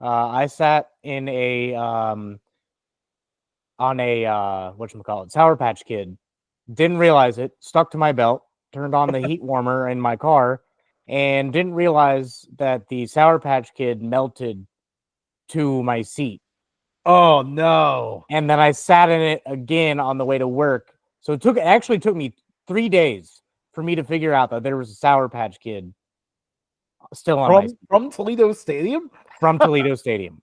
I sat in a on a whatchamacallit, Sour Patch Kid. Didn't realize it, stuck to my belt, turned on the heat warmer in my car, and didn't realize that the Sour Patch Kid melted to my seat. Oh no. And then I sat in it again on the way to work. So it actually took me 3 days for me to figure out that there was a Sour Patch Kid still on my seat From Toledo Stadium? from Toledo Stadium.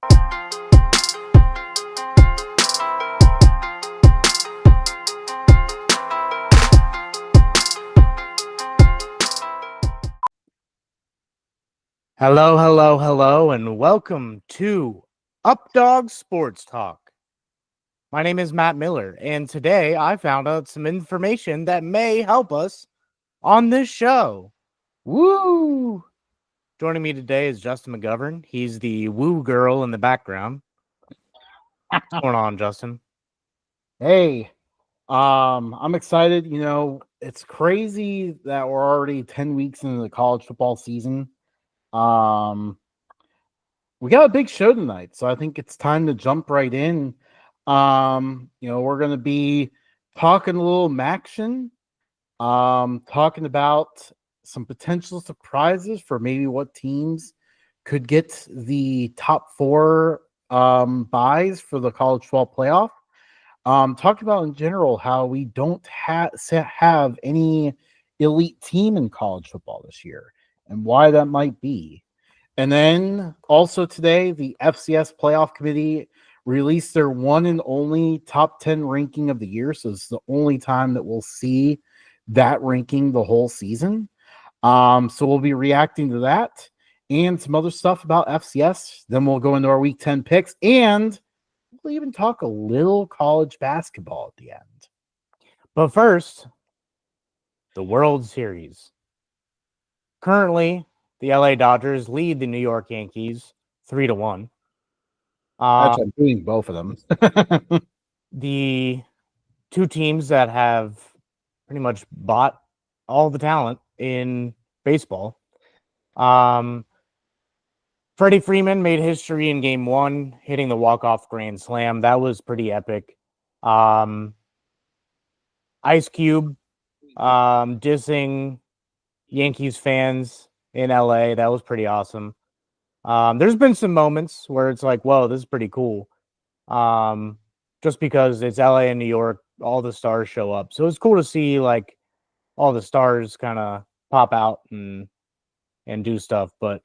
Hello, hello, hello, and welcome to Updog Sports Talk. My name is Matt Miller, and today I found out some information that may help us on this show. Woo! Joining me today is Justin McGovern. He's the woo girl in the background. What's going on, Justin? Hey, I'm excited. You know, it's crazy that we're already 10 weeks into the college football season. We got a big show tonight, so I think it's time to jump right in. We're gonna be talking a little Maction, talking about some potential surprises for maybe what teams could get the top four buys for the college football playoff. Talk about in general how we don't have any elite team in college football this year and why that might be. And then also today, the FCS playoff committee released their one and only top 10 ranking of the year. So it's the only time that we'll see that ranking the whole season. So we'll be reacting to that and some other stuff about FCS. Then we'll go into our week 10 picks and we'll even talk a little college basketball at the end. But first, the World Series. Currently, the LA Dodgers lead the New York Yankees 3-1. Actually, I'm doing both of them. The two teams that have pretty much bought all the talent in baseball. Freddie Freeman made history in game one, hitting the walk-off grand slam. That was pretty epic. Ice Cube dissing Yankees fans in LA. That was pretty awesome. There's been some moments where it's like, whoa, this is pretty cool. Just because it's LA and New York, all the stars show up. So it's cool to see like all the stars kind of pop out and do stuff. But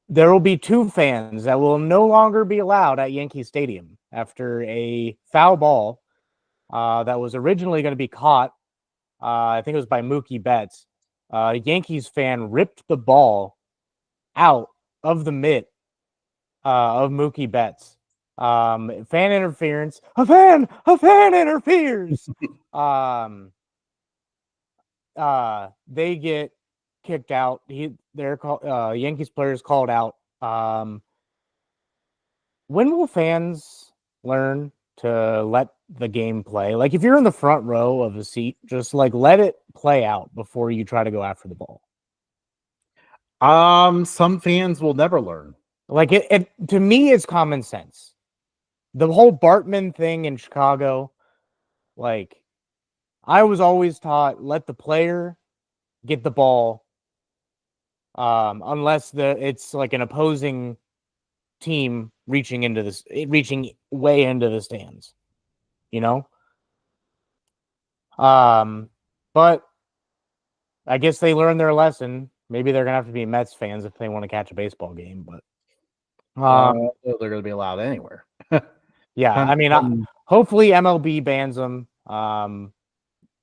there will be two fans that will no longer be allowed at Yankee Stadium after a foul ball that was originally going to be caught. I think it was by Mookie Betts. A Yankees fan ripped the ball out of the mitt of Mookie Betts. Fan interference. A fan interferes. They get kicked out. Yankees players called out. When will fans learn to let the game play? Like if you're in the front row of a seat, just like let it play out before you try to go after the ball. Some fans will never learn. Like it to me, it's common sense. The whole Bartman thing in Chicago, like I was always taught, let the player get the ball, unless it's like an opposing team reaching way into the stands, you know. But I guess they learned their lesson. Maybe they're gonna have to be Mets fans if they want to catch a baseball game, but they're going to be allowed anywhere. yeah, I mean, hopefully MLB bans them.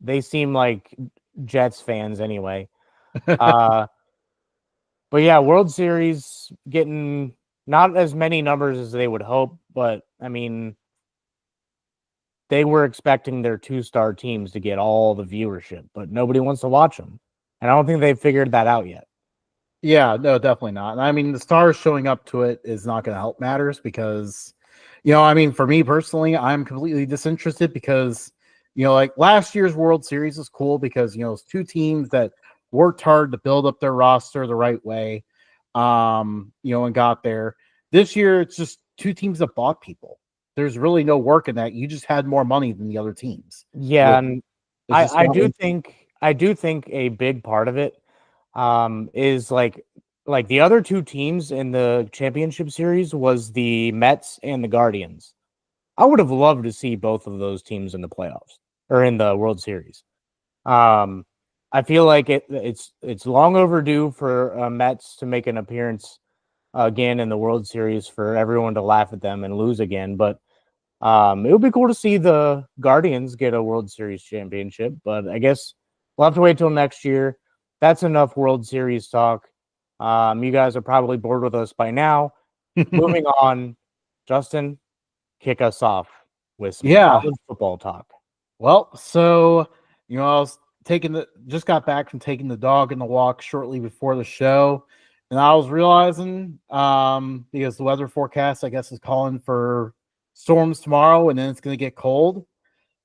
They seem like Jets fans anyway. But yeah, World Series getting not as many numbers as they would hope, but I mean, they were expecting their two-star teams to get all the viewership, but nobody wants to watch them. And I don't think they've figured that out yet. Yeah, no, definitely not. And I mean, the stars showing up to it is not going to help matters because, I mean, for me personally, I'm completely disinterested because, like last year's World Series was cool because, it's two teams that worked hard to build up their roster the right way, and got there. This year, it's just two teams that bought people. There's really no work in that. You just had more money than the other teams. Yeah, and It's just I not do think a big part of it is like the other two teams in the championship series was the Mets and the Guardians. I would have loved to see both of those teams in the playoffs or in the World Series. Um, I feel like it's long overdue for Mets to make an appearance again in the World Series for everyone to laugh at them and lose again. But it would be cool to see the Guardians get a World Series championship. But I guess we'll have to wait till next year. That's enough World Series talk. You guys are probably bored with us by now. Moving on, Justin, kick us off with some Yeah. college football talk. Well, so I was just got back from taking the dog in the walk shortly before the show, and I was realizing because the weather forecast I guess is calling for storms tomorrow, and then it's going to get cold.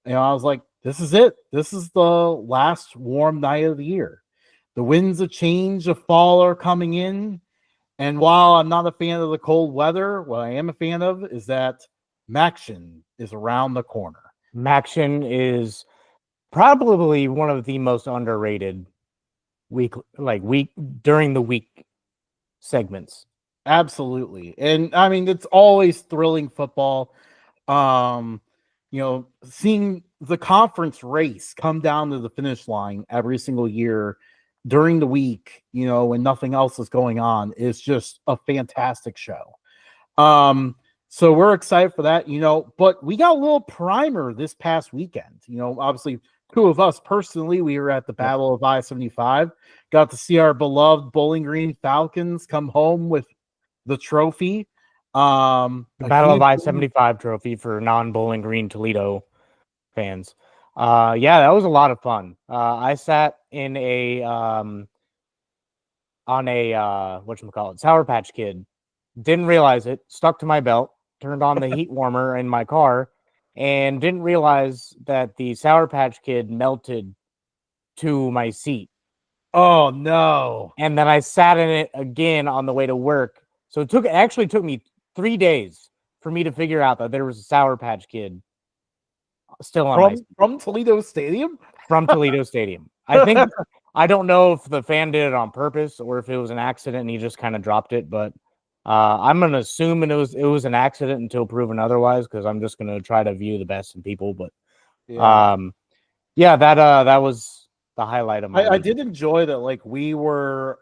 I was like, this is it. This is the last warm night of the year. The winds of change of fall are coming in, and while I'm not a fan of the cold weather, what I am a fan of is that Maction is around the corner. Maction is probably one of the most underrated week during the week segments. Absolutely. And I mean, it's always thrilling football. Seeing the conference race come down to the finish line every single year during the week, when nothing else is going on is just a fantastic show. So we're excited for that, but we got a little primer this past weekend. Obviously, two of us personally, we were at the Battle of I-75, got to see our beloved Bowling Green Falcons come home with the trophy. The Battle of I-75 trophy for non-Bowling Green Toledo fans. Yeah, that was a lot of fun. I sat in on a whatchamacallit, Sour Patch Kid. Didn't realize it, stuck to my belt, turned on the heat warmer in my car, and didn't realize that the Sour Patch Kid melted to my seat. Oh no. And then I sat in it again on the way to work. So it actually took me 3 days for me to figure out that there was a Sour Patch Kid still on my seat. From Toledo Stadium? From Toledo Stadium. I don't know if the fan did it on purpose or if it was an accident and he just kind of dropped it, but I'm gonna assume it was an accident until proven otherwise, because I'm just gonna try to view the best in people. But that was the highlight of my I did enjoy that. Like we were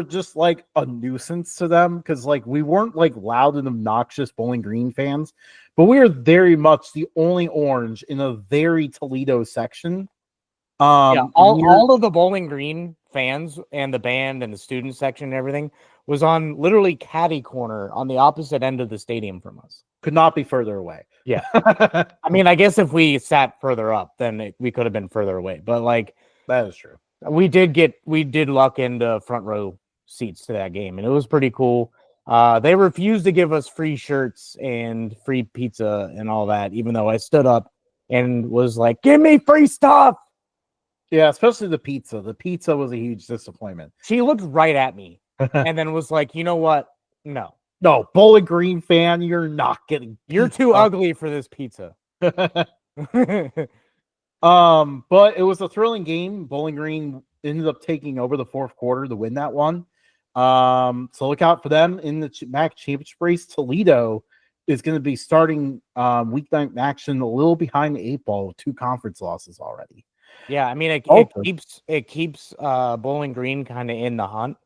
just like a nuisance to them, because like we weren't like loud and obnoxious Bowling Green fans, but we were very much the only orange in a very Toledo section. All of the Bowling Green fans and the band and the student section and everything was on literally catty corner on the opposite end of the stadium from us. Could not be further away. Yeah. I mean, I guess if we sat further up, then we could have been further away. But like, that is true. We did luck into front row seats to that game, and it was pretty cool. They refused to give us free shirts and free pizza and all that, even though I stood up and was like, "Give me free stuff." Yeah, especially the pizza. The pizza was a huge disappointment. She looked right at me and then was like, "You know what? No, Bowling Green fan, you're not getting pizza. You're too ugly for this pizza." But it was a thrilling game. Bowling Green ended up taking over the fourth quarter to win that one. So look out for them in the MAC championship race. Toledo is going to be starting weeknight action a little behind the 8 ball with 2 conference losses already. Yeah, I mean it keeps Bowling Green kind of in the hunt,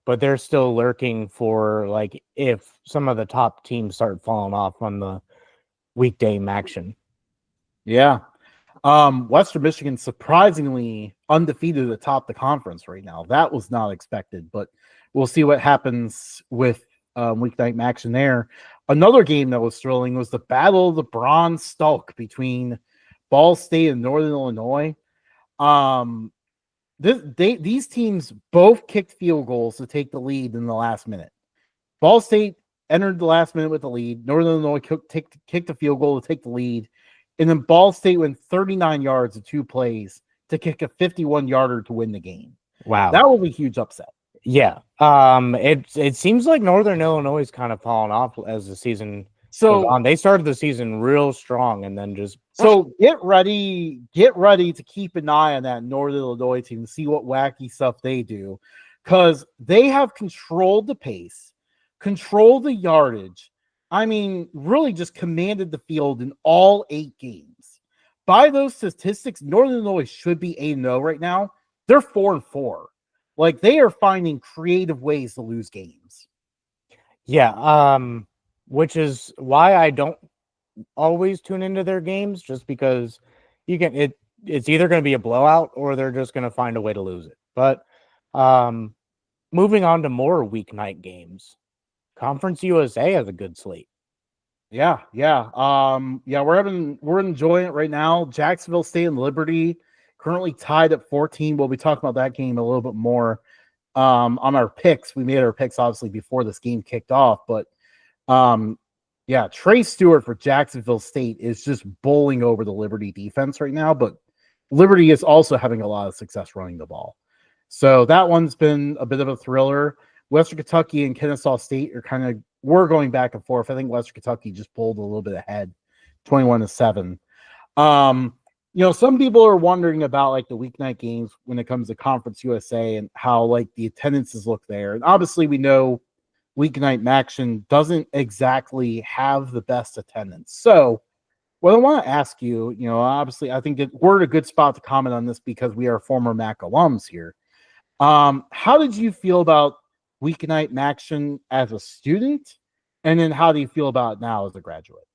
but they're still lurking for like if some of the top teams start falling off on the weekday action. Yeah. Western Michigan surprisingly undefeated atop the conference right now. That was not expected, but we'll see what happens with weeknight action there. Another game that was thrilling was the Battle of the Bronze Stalk between Ball State and Northern Illinois. These teams both kicked field goals to take the lead in the last minute. Ball State entered the last minute with the lead. Northern Illinois kicked a field goal to take the lead. And then Ball State went 39 yards of 2 plays to kick a 51-yarder to win the game. Wow. That was a huge upset. Yeah. It seems like Northern Illinois is kind of falling off as the season goes So on. They started the season real strong and then just So get ready to keep an eye on that Northern Illinois team and see what wacky stuff they do, because they have controlled the pace, controlled the yardage. I mean, really just commanded the field in all 8 games. By those statistics, Northern Illinois should be 8-0 right now. They're 4-4. Like, they are finding creative ways to lose games. yeah. Which is why I don't always tune into their games, just because it's either going to be a blowout or they're just going to find a way to lose it. But um moving on to more weeknight games. Conference USA has a good slate. Yeah. We're enjoying it right now. Jacksonville State and Liberty currently tied at 14. We'll be talking about that game a little bit more on our picks. We made our picks obviously before this game kicked off, but Trey Stewart for Jacksonville State is just bowling over the Liberty defense right now, but Liberty is also having a lot of success running the ball. So that one's been a bit of a thriller. Western Kentucky and Kennesaw State we're going back and forth. I think Western Kentucky just pulled a little bit ahead, 21-7. Some people are wondering about like the weeknight games when it comes to Conference USA and how like the attendances look there. And obviously we know weeknight action doesn't exactly have the best attendance. So what I want to ask you, obviously I think we're in a good spot to comment on this because we are former MAC alums here. How did you feel about weeknight action as a student? And then how do you feel about it now as a graduate?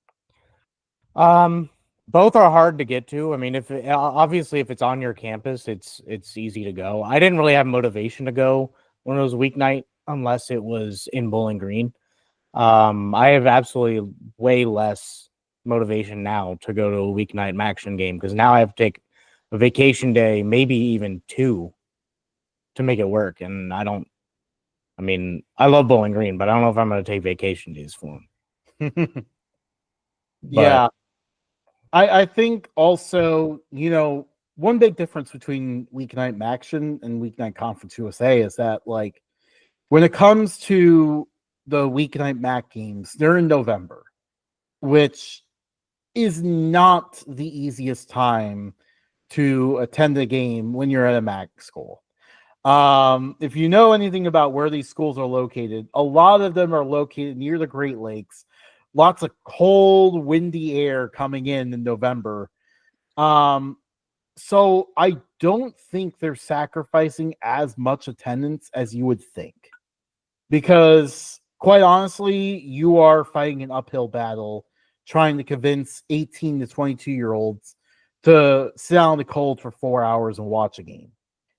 Both are hard to get to. I mean, obviously if it's on your campus, it's easy to go. I didn't really have motivation to go when it was weeknight unless it was in Bowling Green. I have absolutely way less motivation now to go to a weeknight action game because now I have to take a vacation day, maybe even 2, to make it work. And I love Bowling Green, but I don't know if I'm going to take vacation days for them. Yeah. I think also, one big difference between weeknight action and weeknight Conference USA is that, like, when it comes to the weeknight MAC games, they're in November, which is not the easiest time to attend a game when you're at a MAC school. If you know anything about where these schools are located, a lot of them are located near the Great Lakes. Lots of cold, windy air coming in November. So I don't think they're sacrificing as much attendance as you would think. Because quite honestly, you are fighting an uphill battle trying to convince 18 to 22-year-olds to sit out in the cold for 4 hours and watch a game.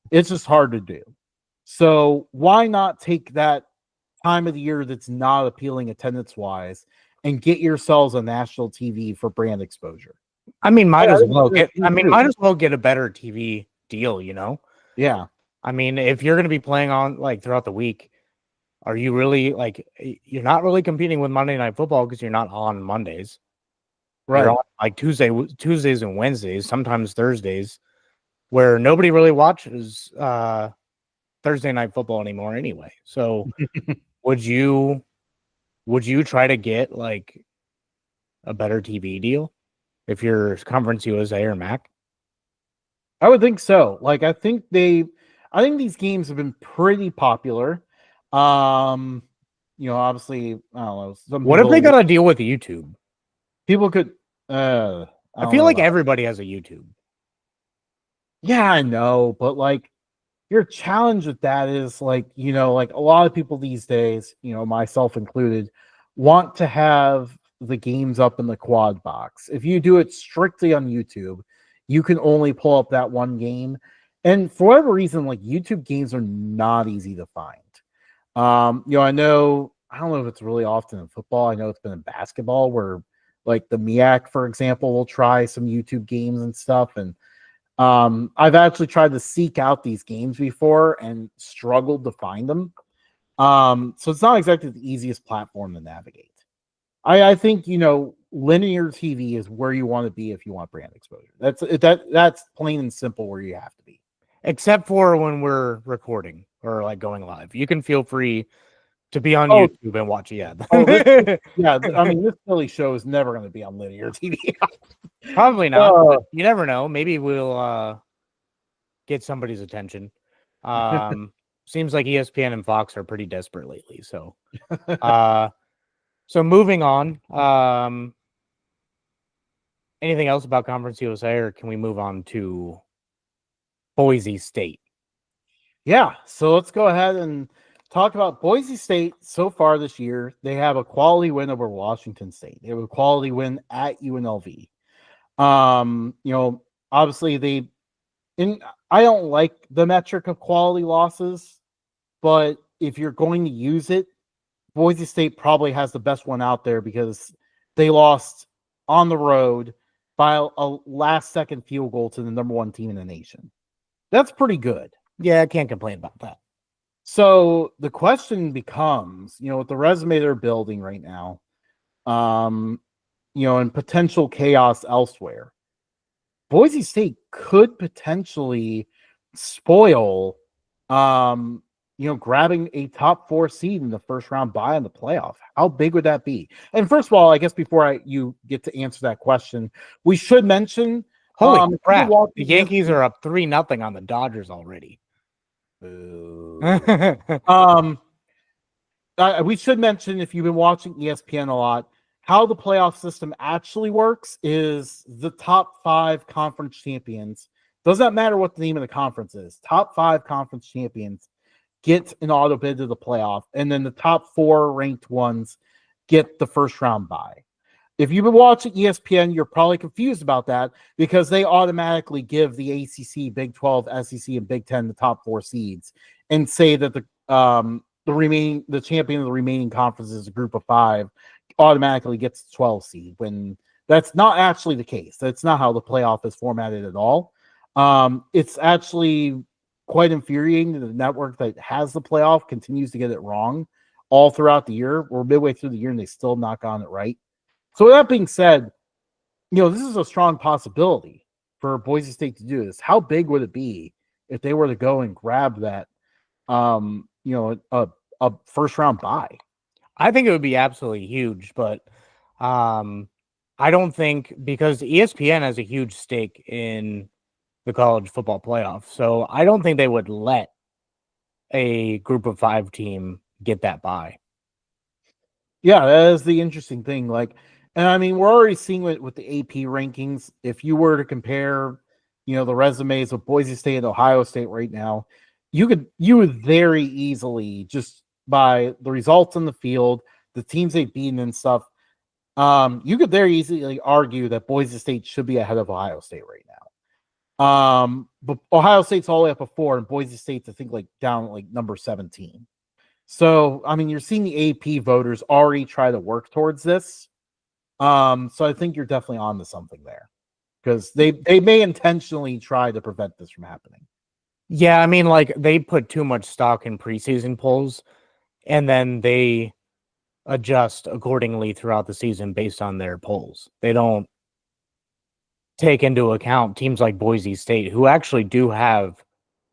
It's just hard to do. So why not take that time of the year that's not appealing attendance-wise and get yourselves on national TV for brand exposure? I mean, might as well get a better TV deal, Yeah. I mean, if you're going to be playing on like throughout the week, are you really you're not really competing with Monday Night Football because you're not on Mondays. Right. You're on like Tuesdays and Wednesdays, sometimes Thursdays, where nobody really watches Thursday Night Football anymore anyway. So would you try to get like a better TV deal if you're Conference USA or MAC? I would think so. Like, I think these games have been pretty popular. Obviously, I don't know. What if they got to deal with YouTube? People could. I feel like everybody has a YouTube. Yeah, I know, but like, your challenge with that is like, like a lot of people these days, myself included, want to have the games up in the quad box. If you do it strictly on YouTube, you can only pull up that one game. And for whatever reason, like, YouTube games are not easy to find. I don't know if it's really often in football. I know it's been in basketball where like the MEAC, for example, will try some YouTube games and stuff. And I've actually tried to seek out these games before and struggled to find them. So it's not exactly the easiest platform to navigate. I think, linear TV is where you want to be if you want brand exposure. That's plain and simple where you have to be. Except for when we're recording or like going live. You can feel free to be on Oh, YouTube and watch it. Yeah. I mean, this Philly show is never going to be on linear TV. Probably not, but you never know. Maybe we'll get somebody's attention. Seems like ESPN and Fox are pretty desperate lately. So so moving on. Anything else about Conference USA, or can we move on to Boise State? Yeah, so let's go ahead and talk about Boise State so far this year. They have a quality win over Washington State. They have a quality win at UNLV. Obviously I don't like the metric of quality losses, but if you're going to use it, Boise State probably has the best one out there because they lost on the road by a last-second field goal to the number one team in the nation. That's pretty good. Yeah, I can't complain about that. So the question becomes, with the resume they're building right now, and potential chaos elsewhere, Boise State could potentially spoil, grabbing a top 4 seed in the first round bye in the playoff. How big would that be? And first of all, I guess before you get to answer that question, we should mention, holy crap, the Yankees are up 3-0 on the Dodgers already. We should mention, if you've been watching ESPN a lot, how the playoff system actually works is the top 5 conference champions. Does not matter what the name of the conference is. Top 5 conference champions get an auto bid to the playoff, and then the top 4 ranked ones get the first round bye. If you've been watching ESPN, you're probably confused about that because they automatically give the ACC, Big 12, SEC, and Big 10 the top 4 seeds and say that the champion of the remaining conferences, a group of 5, automatically gets the 12 seed, when that's not actually the case. That's not how the playoff is formatted at all. It's actually quite infuriating that the network that has the playoff continues to get it wrong all throughout the year. We're midway through the year and they still not gotten it right. So with that being said, this is a strong possibility for Boise State to do this. How big would it be if they were to go and grab that, a first round bye? I think it would be absolutely huge, but I don't think, because ESPN has a huge stake in the college football playoff, so I don't think they would let a group of 5 team get that bye. Yeah, that is the interesting thing. And I mean, we're already seeing with the AP rankings. If you were to compare, the resumes of Boise State and Ohio State right now, you would very easily, just by the results in the field, the teams they've beaten and stuff, you could very easily argue that Boise State should be ahead of Ohio State right now. But Ohio State's all the way up a 4, and Boise State's, I think, down number 17. So, I mean, you're seeing the AP voters already try to work towards this. So I think you're definitely on to something there, because they may intentionally try to prevent this from happening. Yeah, I mean, they put too much stock in preseason polls, and then they adjust accordingly throughout the season based on their polls. They don't take into account teams like Boise State, who actually do have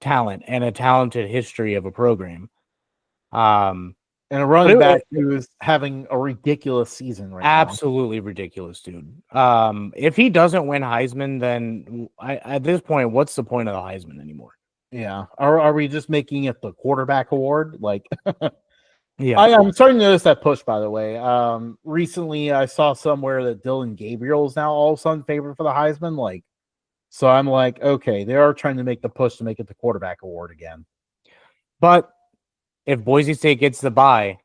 talent and a talented history of a program. And a running back who's having a ridiculous season right now. Absolutely ridiculous, dude. If he doesn't win Heisman, then at this point, what's the point of the Heisman anymore? Yeah. Are we just making it the quarterback award? Yeah. I'm starting to notice that push, by the way. Recently I saw somewhere that Dylan Gabriel is now all of a sudden favored for the Heisman. So I'm like, okay, they are trying to make the push to make it the quarterback award again. But if Boise State gets the bye,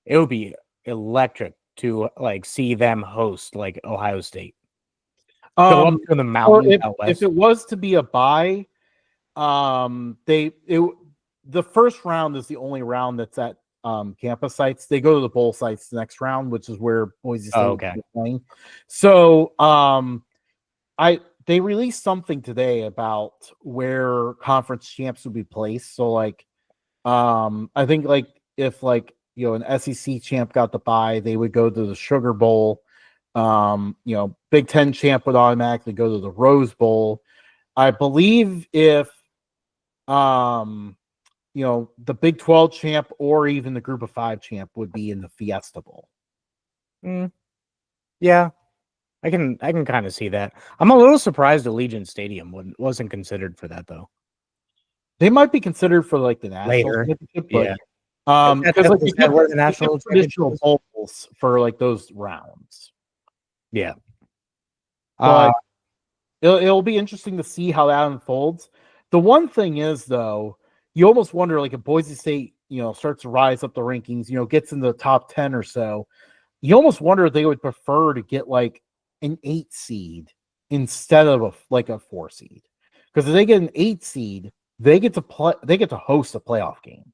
it would be electric to see them host Ohio State. Go up to the mountain out west. If it was to be a bye, the first round is the only round that's at campus sites. They go to the bowl sites the next round, which is where Boise State is playing. So they released something today about where conference champs would be placed. So I think if an SEC champ got the bye, they would go to the Sugar Bowl. Big Ten champ would automatically go to the Rose Bowl. I believe if the Big 12 champ or even the Group of 5 champ would be in the Fiesta Bowl. Yeah, I can kind of see that. I'm a little surprised Allegiant Stadium wasn't considered for that though. They might be considered for like the national Later, championship, yeah. but because like Is that where the you get national championship traditional is? bowls for like those rounds. Yeah. But it'll be interesting to see how that unfolds. The one thing is though, you almost wonder like if Boise State, starts to rise up the rankings, gets in the top 10 or so, you almost wonder if they would prefer to get like an 8 seed instead of a 4 seed. Because if they get an 8 seed, they get to host a playoff game.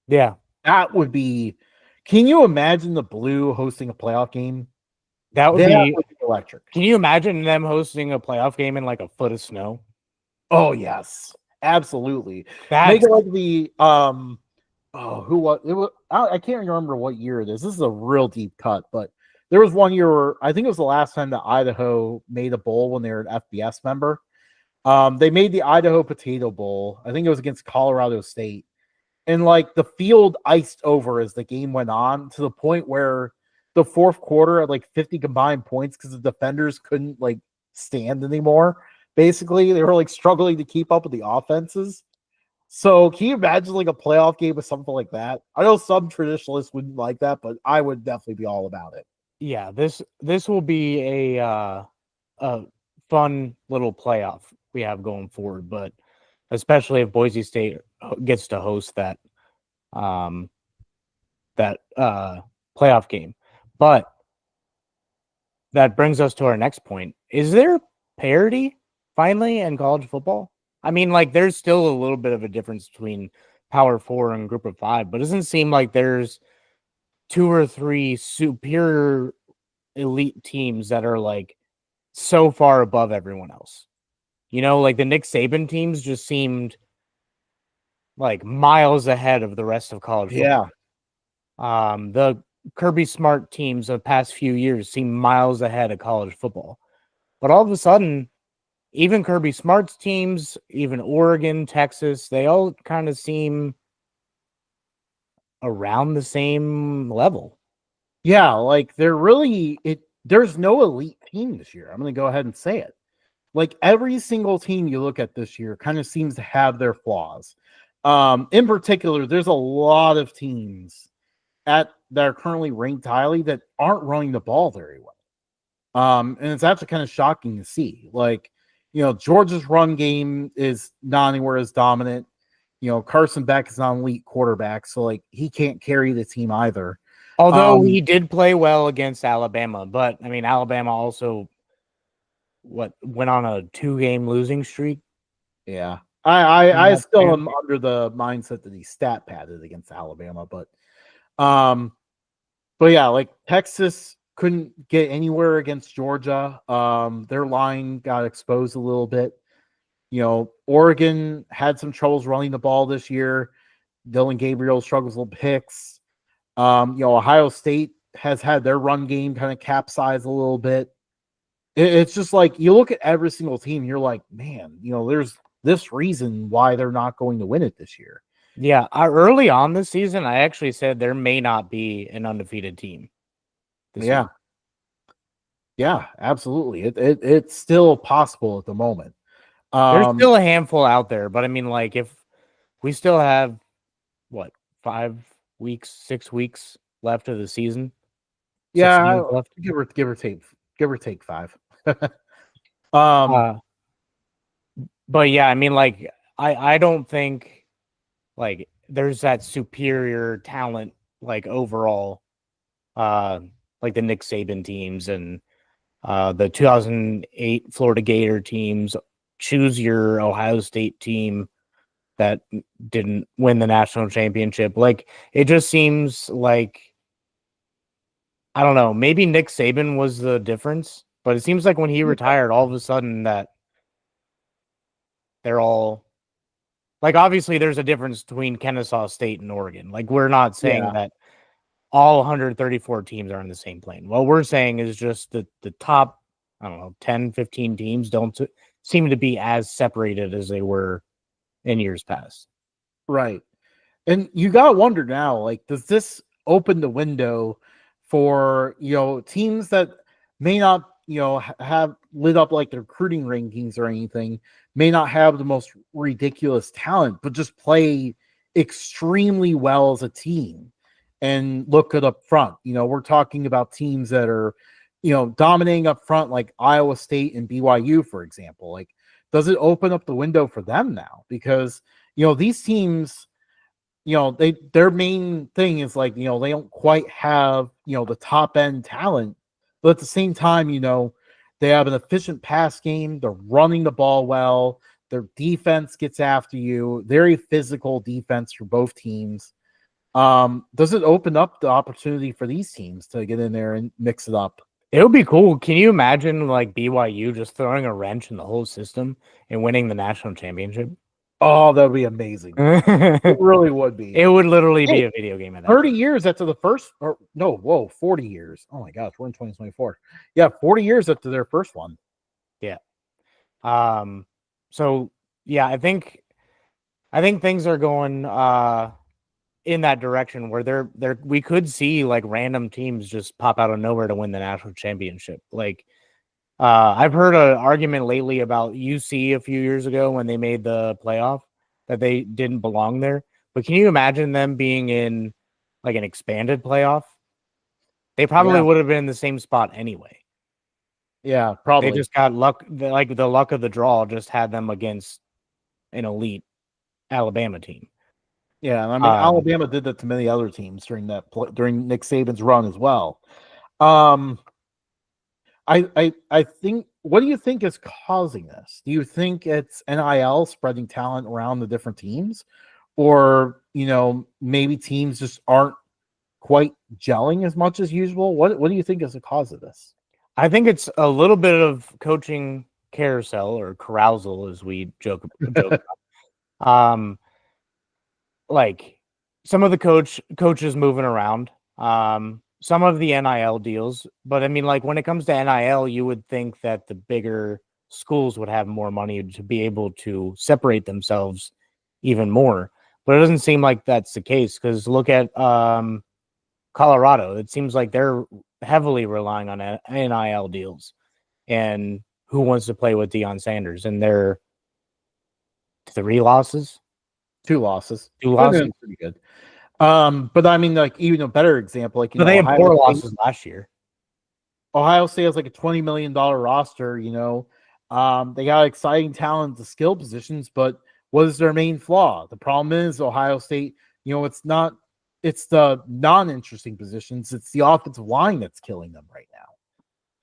Yeah. That would be. Can you imagine the Blue hosting a playoff game? That would be electric. Can you imagine them hosting a playoff game in like a foot of snow? Oh yes, absolutely. That's Make it like the who was it was I can't remember what year it is. This is a real deep cut, but there was one year where I think it was the last time that Idaho made a bowl when they were an FBS member. They made the Idaho Potato Bowl. I think it was against Colorado State. And like the field iced over as the game went on to the point where the fourth quarter had like 50 combined points because the defenders couldn't like stand anymore. Basically, they were like struggling to keep up with the offenses. So can you imagine like a playoff game with something like that? I know some traditionalists wouldn't like that, but I would definitely be all about it. Yeah, this will be a fun little playoff we have going forward, but especially if Boise State gets to host that um playoff game. But that brings us to our next point. Is there parity finally in college football? I mean, like there's still a little bit of a difference between Power 4 and Group of 5, but it doesn't seem like there's 2 or 3 superior elite teams that are like so far above everyone else. Like the Nick Saban teams just seemed like miles ahead of the rest of college football. The Kirby Smart teams of the past few years seem miles ahead of college football. But all of a sudden, even Kirby Smart's teams, even Oregon, Texas, they all kind of seem around the same level. Yeah, like there's no elite team this year. I'm going to go ahead and say it. Like every single team you look at this year kind of seems to have their flaws. In particular, there's a lot of teams that are currently ranked highly that aren't running the ball very well. And it's actually kind of shocking to see. Like, Georgia's run game is not anywhere as dominant. Carson Beck is not an elite quarterback, so like he can't carry the team either. Although he did play well against Alabama, but I mean Alabama also went on a 2-game losing streak. Yeah. I still am under the mindset that he stat padded against Alabama, but yeah, like Texas couldn't get anywhere against Georgia. Their line got exposed a little bit. Oregon had some troubles running the ball this year. Dylan Gabriel struggles with picks. Ohio State has had their run game kind of capsize a little bit. It's just like you look at every single team, you're like, man, there's this reason why they're not going to win it this year. Yeah, early on this season, I actually said there may not be an undefeated team. Yeah. Yeah, absolutely. It's still possible at the moment. There's still a handful out there, but I mean, like, if we still have 5 weeks, 6 weeks left of the season, yeah, left. give or take 5. But yeah, I mean, like, I don't think like there's that superior talent like overall, like the Nick Saban teams and the 2008 Florida Gator teams. Choose your Ohio State team that didn't win the national championship. Like it just seems like I don't know. Maybe Nick Saban was the difference, but it seems like when he retired, all of a sudden that they're all like obviously there's a difference between Kennesaw State and Oregon. Like we're not saying that all 134 teams are in the same plane. What we're saying is just the top, I don't know, 10, 15 teams don't seem to be as separated as they were in years past. Right. And you got to wonder now, like, does this open the window for, teams that may not, have lit up like the recruiting rankings or anything, may not have the most ridiculous talent, but just play extremely well as a team and look good up front. We're talking about teams that are, dominating up front, like Iowa State and BYU, for example. Like, does it open up the window for them now? Because, these teams, their main thing is like, they don't quite have, the top end talent, but at the same time, they have an efficient pass game. They're running the ball well. Their defense gets after you. Very physical defense for both teams. Does it open up the opportunity for these teams to get in there and mix it up? It would be cool. Can you imagine like BYU just throwing a wrench in the whole system and winning the national championship? Oh, that would be amazing. It really would be. It would literally be a video game at that 30 years after the first, or no, 40 years. Oh my gosh, we're in 2024. Yeah, 40 years after their first one. Yeah. So yeah, I think things are going in that direction where they're we could see like random teams just pop out of nowhere to win the national championship. Like I've heard an argument lately about UC a few years ago when they made the playoff that they didn't belong there. But can you imagine them being in like an expanded playoff? They probably would have been in the same spot anyway. Yeah, probably. They just got luck. Like the luck of the draw just had them against an elite Alabama team. Yeah, I mean Alabama did that to many other teams during Nick Saban's run as well. I think. What do you think is causing this? Do you think it's NIL spreading talent around the different teams, or maybe teams just aren't quite gelling as much as usual? What do you think is the cause of this? I think it's a little bit of coaching carousel or carousal, as we joke about. Like some of the coaches moving around, some of the NIL deals. But I mean, like when it comes to NIL, you would think that the bigger schools would have more money to be able to separate themselves even more. But it doesn't seem like that's the case because look at Colorado. It seems like they're heavily relying on NIL deals and who wants to play with Deion Sanders. And they're 3 losses. 2 losses. 2 losses. Pretty good. But I mean, like even a better example, like they had 4 losses last year. Ohio State has like a $20 million roster. They got exciting talent to skill positions, but what is their main flaw? The problem is Ohio State. It's the non-interesting positions. It's the offensive line that's killing them right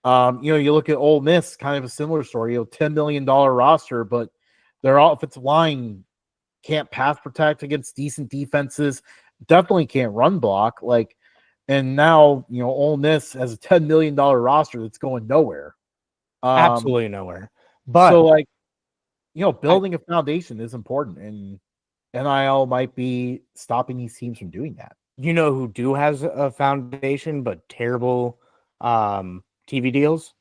now. You look at Ole Miss, kind of a similar story. $10 million roster, but their offensive line can't pass protect against decent defenses. Definitely can't run block. And now Ole Miss has a $10 million roster that's going nowhere. Absolutely nowhere. But so building a foundation is important, and NIL might be stopping these teams from doing that. You know who has a foundation but terrible TV deals?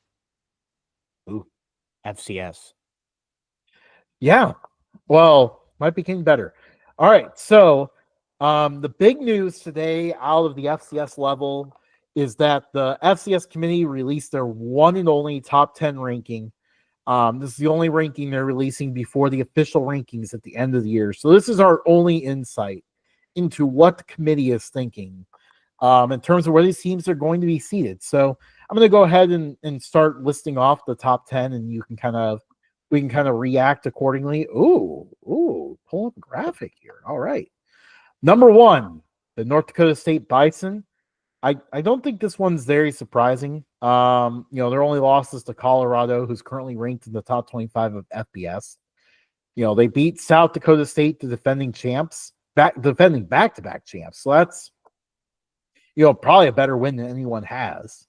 Ooh. FCS. Yeah. Well, might be getting better. All right. So the big news today out of the FCS level is that the FCS committee released their one and only top 10 ranking. This is the only ranking they're releasing before the official rankings at the end of the year. So this is our only insight into what the committee is thinking in terms of where these teams are going to be seated. So I'm going to go ahead and start listing off the top 10, and we can kind of react accordingly. Ooh, pull up a graphic here. All right. Number 1, the North Dakota State Bison. I don't think this one's very surprising. Their only losses to Colorado, who's currently ranked in the top 25 of FBS. They beat South Dakota State, the defending champs, defending back-to-back champs. So that's, probably a better win than anyone has.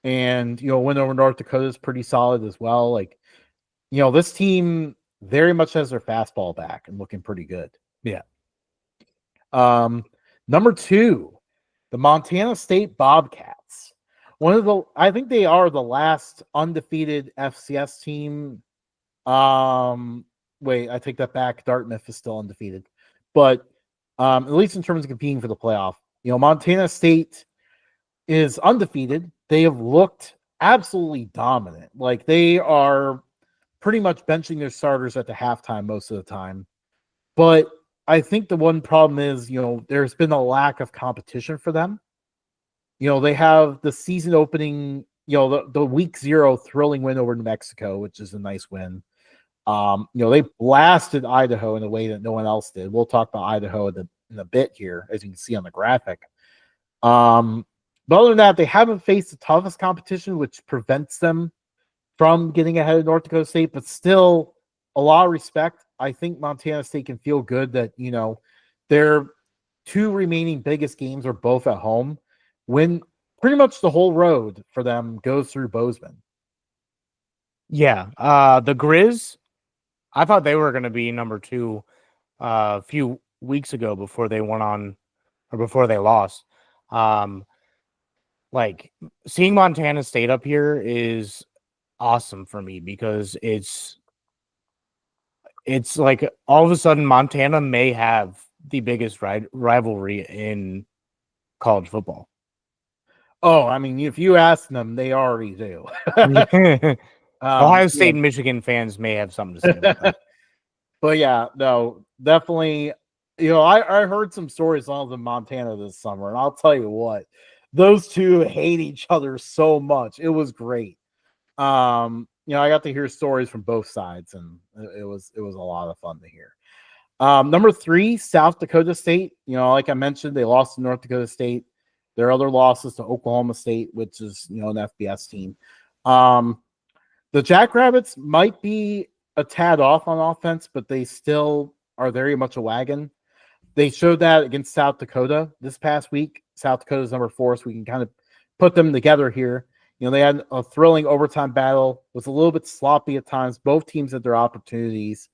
And, win over North Dakota is pretty solid as well. This team very much has their fastball back and looking pretty good. Yeah. Number 2, the Montana State Bobcats. I think they are the last undefeated FCS team. Wait, I take that back. Dartmouth is still undefeated. but at least in terms of competing for the playoff, Montana State is undefeated. They have looked absolutely dominant. Like they are pretty much benching their starters at the halftime most of the time. But I think the one problem is, there's been a lack of competition for them. They have the season opening, the week 0 thrilling win over New Mexico, which is a nice win. They blasted Idaho in a way that no one else did. We'll talk about Idaho in a bit here, as you can see on the graphic. But other than that, they haven't faced the toughest competition, which prevents them from getting ahead of North Dakota State, but still a lot of respect. I think Montana State can feel good that, their 2 remaining biggest games are both at home, when pretty much the whole road for them goes through Bozeman. Yeah. The Grizz, I thought they were going to be number 2 a few weeks ago before they went on or before they lost. Like seeing Montana State up here is awesome for me because it's like all of a sudden Montana may have the biggest rivalry in college football. Oh, I mean, if you ask them, they already do. Ohio State and Michigan fans may have something to say about that. But yeah, no, definitely. I heard some stories on the Montana this summer, and I'll tell you what, those two hate each other so much. It was great. I got to hear stories from both sides, and it was a lot of fun to hear. Number 3, South Dakota State. Like I mentioned, they lost to North Dakota State. Their other losses to Oklahoma State, which is an FBS team. The Jackrabbits might be a tad off on offense, but they still are very much a wagon. They showed that against South Dakota this past week. South Dakota's number 4, so we can kind of put them together here. They had a thrilling overtime battle. It was a little bit sloppy at times. Both teams had their opportunities.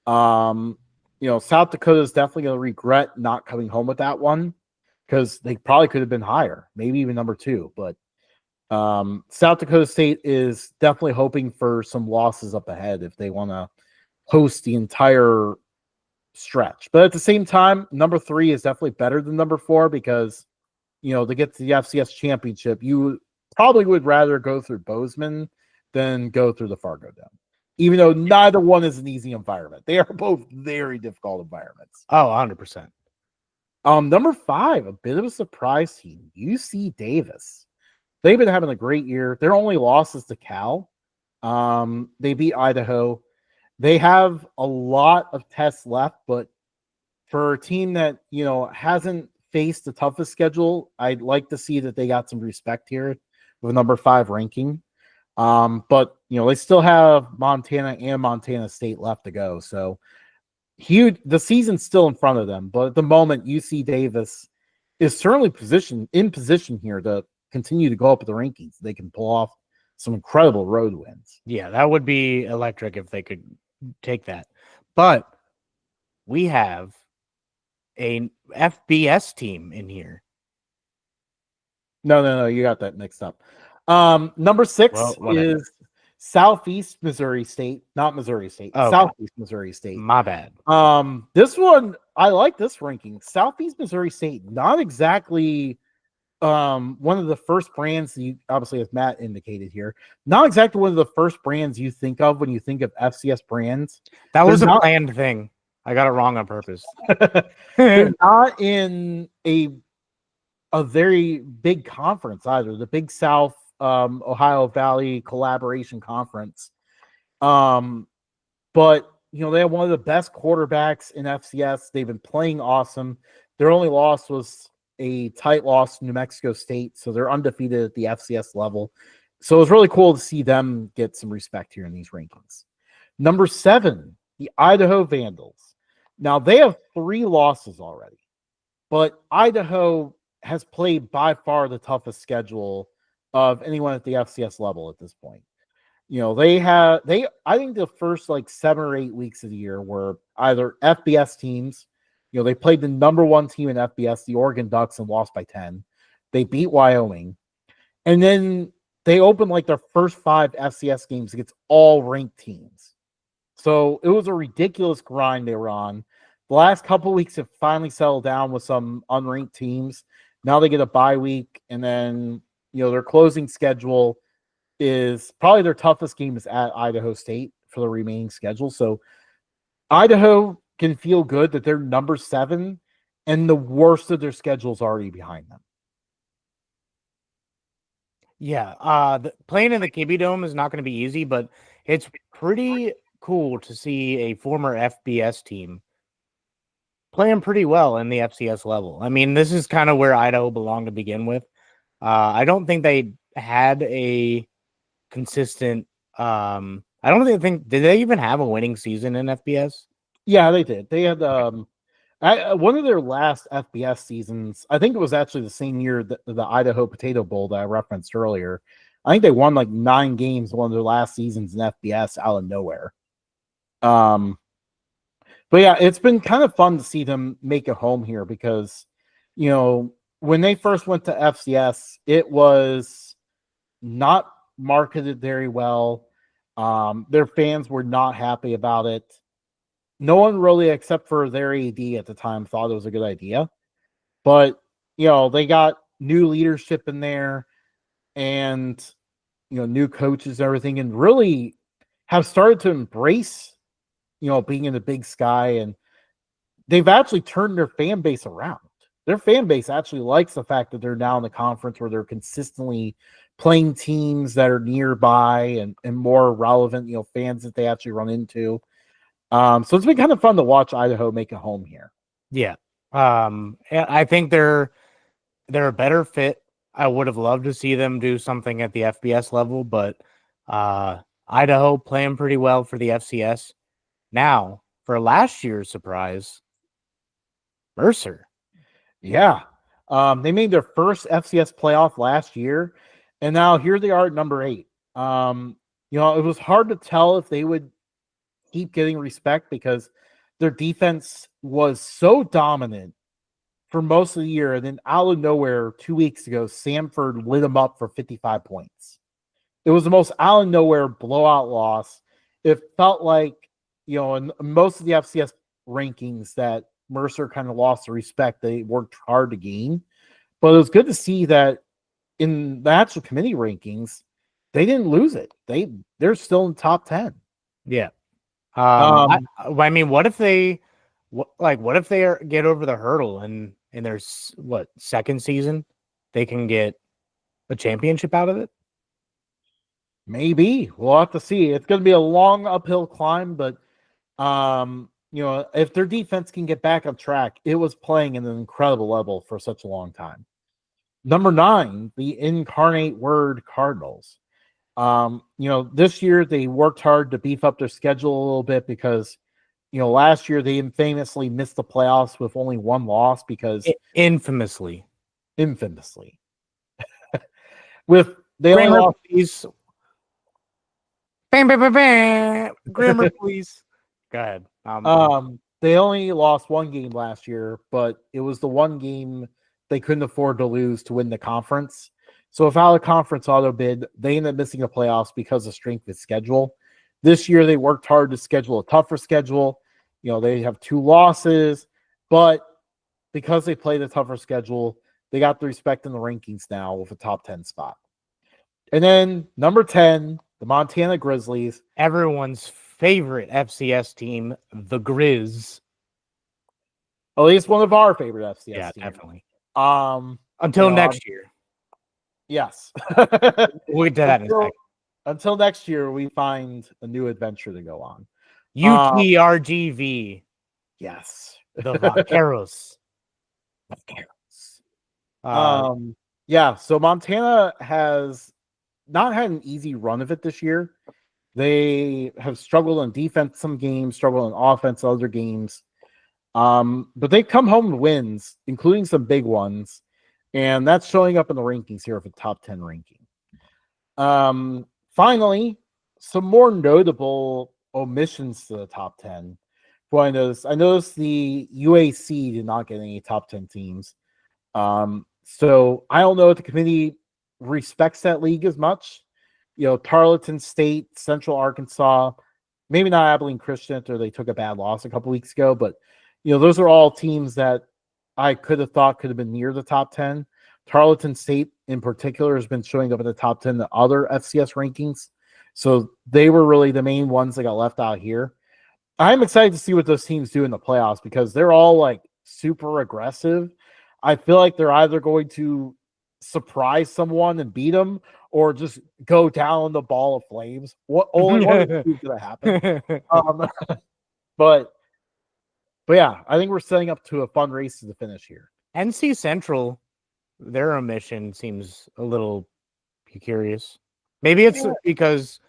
South Dakota is definitely going to regret not coming home with that one because they probably could have been higher, maybe even number 2. But South Dakota State is definitely hoping for some losses up ahead if they want to host the entire stretch. But at the same time, number 3 is definitely better than number 4 because, to get to the FCS championship, you probably would rather go through Bozeman than go through the Fargo Dome, even though neither one is an easy environment. They are both very difficult environments. Oh, 100%. Number 5, a bit of a surprise team, UC Davis. They've been having a great year. Their only loss is to Cal. They beat Idaho. They have a lot of tests left, but for a team that, hasn't faced the toughest schedule, I'd like to see that they got some respect here with a number 5 ranking. But, they still have Montana and Montana State left to go. So huge, the season's still in front of them. But at the moment, UC Davis is certainly in position here to continue to go up the rankings. They can pull off some incredible road wins. Yeah, that would be electric if they could take that. But we have a FBS team in here. No, you got that mixed up. Number 6 is Southeast Missouri State, not Missouri State. Oh, Southeast Missouri State. My bad. This one, I like this ranking. Southeast Missouri State, not exactly one of the first brands you obviously, as Matt indicated here, not exactly one of the first brands you think of when you think of FCS brands. That was a planned thing. I got it wrong on purpose. They're not in a very big conference either. The Big South Ohio Valley Collaboration Conference. But they have one of the best quarterbacks in FCS. They've been playing awesome. Their only loss was a tight loss to New Mexico State, so they're undefeated at the FCS level. So it was really cool to see them get some respect here in these rankings. Number 7, the Idaho Vandals. Now, they have 3 losses already, but Idaho has played by far the toughest schedule of anyone at the FCS level at this point. I think the first 7 or 8 weeks of the year were either FBS teams. They played the number 1 team in FBS, the Oregon Ducks, and lost by 10. They beat Wyoming. And then they opened their first 5 FCS games against all ranked teams. So it was a ridiculous grind they were on. The last couple weeks have finally settled down with some unranked teams. Now they get a bye week, and then their closing schedule is probably their toughest game is at Idaho State for the remaining schedule. So Idaho can feel good that they're number 7, and the worst of their schedule is already behind them. Yeah, playing in the Kibby Dome is not going to be easy, but it's pretty cool to see a former FBS team playing pretty well in the FCS level. I mean, this is kind of where Idaho belonged to begin with. I don't think they had a consistent. I don't think did they even have a winning season in FBS? Yeah, they did. They had one of their last FBS seasons. I think it was actually the same year that the Idaho Potato Bowl that I referenced earlier. I think they won like 9 games one of their last seasons in FBS out of nowhere. But yeah, it's been kind of fun to see them make a home here because, when they first went to FCS, it was not marketed very well. Their fans were not happy about it. No one really, except for their AD at the time, thought it was a good idea. But, they got new leadership in there and, new coaches and everything, and really have started to embrace, being in the Big Sky. And they've actually turned their fan base around. Their fan base actually likes the fact that they're now in the conference where they're consistently playing teams that are nearby and more relevant, fans that they actually run into. So it's been kind of fun to watch Idaho make a home here. Yeah. I think they're a better fit. I would have loved to see them do something at the FBS level, but Idaho playing pretty well for the FCS. Now, for last year's surprise, Mercer. Yeah. They made their first FCS playoff last year, and now here they are at number 8. It was hard to tell if they would keep getting respect because their defense was so dominant for most of the year. And then out of nowhere, 2 weeks ago, Samford lit them up for 55 points. It was the most out of nowhere blowout loss. It felt like, in most of the FCS rankings that Mercer kind of lost the respect they worked hard to gain. But it was good to see that in the actual committee rankings, they didn't lose it. They're still in top 10. Yeah. I mean, what if they get over the hurdle and in their second season, they can get a championship out of it? Maybe we'll have to see. It's going to be a long uphill climb, but if their defense can get back on track, it was playing at an incredible level for such a long time. Number 9, the incarnate word Cardinals. This year they worked hard to beef up their schedule a little bit because, last year they infamously missed the playoffs with only 1 loss because infamously. with they only lost. Please. Bam, bam, bam, bam. Grammar, please. Go ahead. They only lost 1 game last year, but it was the 1 game they couldn't afford to lose to win the conference. So without a conference auto bid, they ended up missing the playoffs because of strength of schedule. This year, they worked hard to schedule a tougher schedule. They have 2 losses, but because they played a tougher schedule, they got the respect in the rankings now with a top 10 spot. And then number 10, the Montana Grizzlies. Everyone's favorite FCS team, the Grizz. At least one of our favorite FCS teams. Yeah, definitely. Until next year. Yes. We'll get to that in a second. Until next year, we find a new adventure to go on. UTRGV. Yes. The Vaqueros. Yeah, so Montana has not had an easy run of it this year. They have struggled on defense some games, struggled on offense other games. But they've come home with wins, including some big ones. And that's showing up in the rankings here of a top 10 ranking. Finally, some more notable omissions to the top 10. Well, I noticed the UAC did not get any top 10 teams. So I don't know if the committee respects that league as much. Tarleton State, Central Arkansas, maybe not Abilene Christian after they took a bad loss a couple weeks ago, but those are all teams that I could have thought could have been near the top 10. Tarleton State, in particular, has been showing up in the top 10 in other FCS rankings. So they were really the main ones that got left out here. I'm excited to see what those teams do in the playoffs because they're all like super aggressive. I feel like they're either going to surprise someone and beat them or just go down the ball of flames. Only one of the two is going to happen. Um, but yeah, I think we're setting up to a fun race to the finish here. NC Central, their omission seems a little curious. Maybe it's because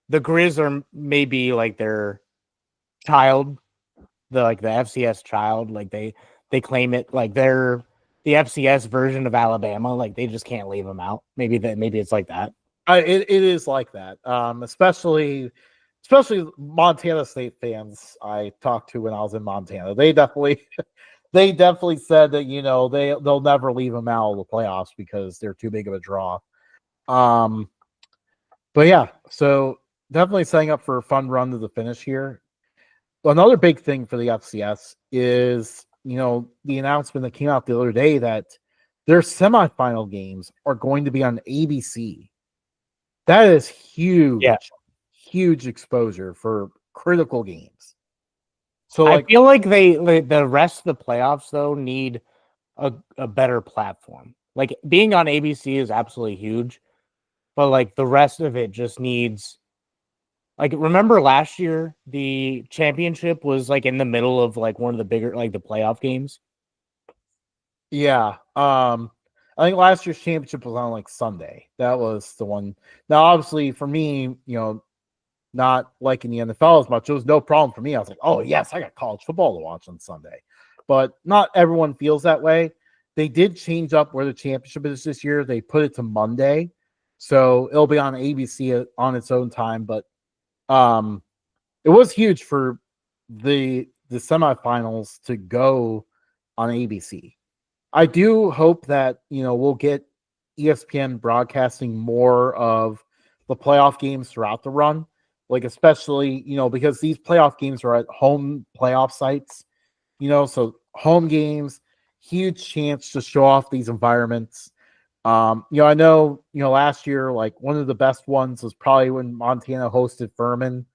the Grizz are maybe like their child, the FCS child. Like they claim it like they're the FCS version of Alabama. Like they just can't leave them out. Maybe it's like that. It is like that, especially Montana State fans I talked to when I was in Montana. They definitely said that they'll never leave them out of the playoffs because they're too big of a draw. But yeah, so definitely setting up for a fun run to the finish here. Another big thing for the FCS is the announcement that came out the other day that their semifinal games are going to be on ABC. That is huge. Yeah. Huge exposure for critical games. So I feel like the rest of the playoffs though need a better platform. Like being on ABC is absolutely huge, but like the rest of it just needs. Like remember last year the championship was like in the middle of like one of the bigger like the playoff games. Yeah. I think last year's championship was on like Sunday. That was the one. Now, obviously, for me, not liking the NFL as much, it was no problem for me. I was like, oh, yes, I got college football to watch on Sunday. But not everyone feels that way. They did change up where the championship is this year. They put it to Monday. So it'll be on ABC on its own time. But it was huge for the semifinals to go on ABC. I do hope that we'll get ESPN broadcasting more of the playoff games throughout the run, like especially because these playoff games are at home playoff sites, so home games, huge chance to show off these environments. I know last year like one of the best ones was probably when Montana hosted Furman.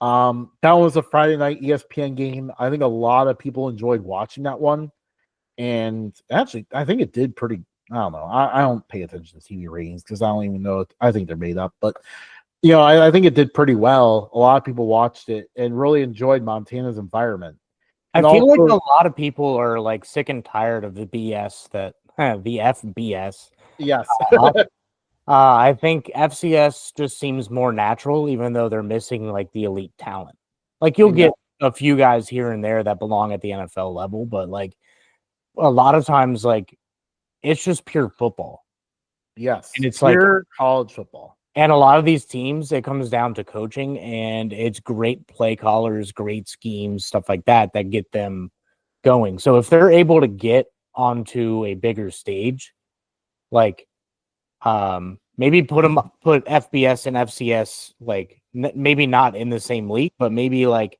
That was a Friday night ESPN game. I think a lot of people enjoyed watching that one. And actually, I think it did pretty. I don't know. I don't pay attention to TV ratings because I don't even know. I think they're made up. But, I think it did pretty well. A lot of people watched it and really enjoyed Montana's environment. And I feel like a lot of people are like sick and tired of the BS the FBS. Yes. I think FCS just seems more natural, even though they're missing like the elite talent. Like you'll get a few guys here and there that belong at the NFL level, but like a lot of times, like it's just pure football. Yes, and it's pure like college football. And a lot of these teams, it comes down to coaching, and it's great play callers, great schemes, stuff like that get them going. So if they're able to get onto a bigger stage, like maybe put FBS and FCS like maybe not in the same league, but maybe like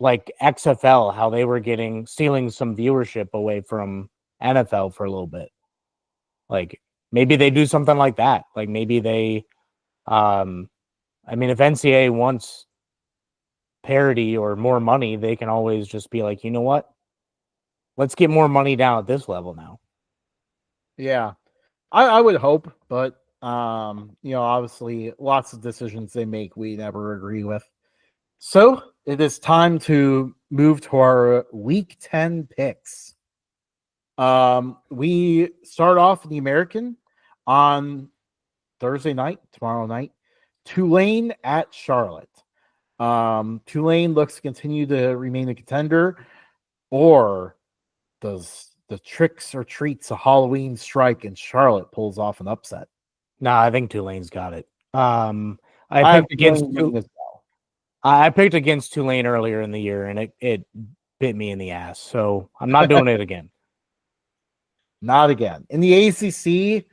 XFL, how they were stealing some viewership away from NFL for a little bit. Like maybe they do something like that. Like maybe they, I mean, if NCAA wants parity or more money, they can always just be like, you know what? Let's get more money down at this level now. Yeah, I would hope, but obviously lots of decisions they make we never agree with. So it is time to move to our Week 10 picks. We start off in the American on Thursday night, tomorrow night. Tulane at Charlotte. Tulane looks to continue to remain a contender, or does the tricks or treats of Halloween strike and Charlotte pulls off an upset? No, I think Tulane's got it. I picked against Tulane earlier in the year, and it bit me in the ass. So I'm not doing it again. Not again. In the ACC,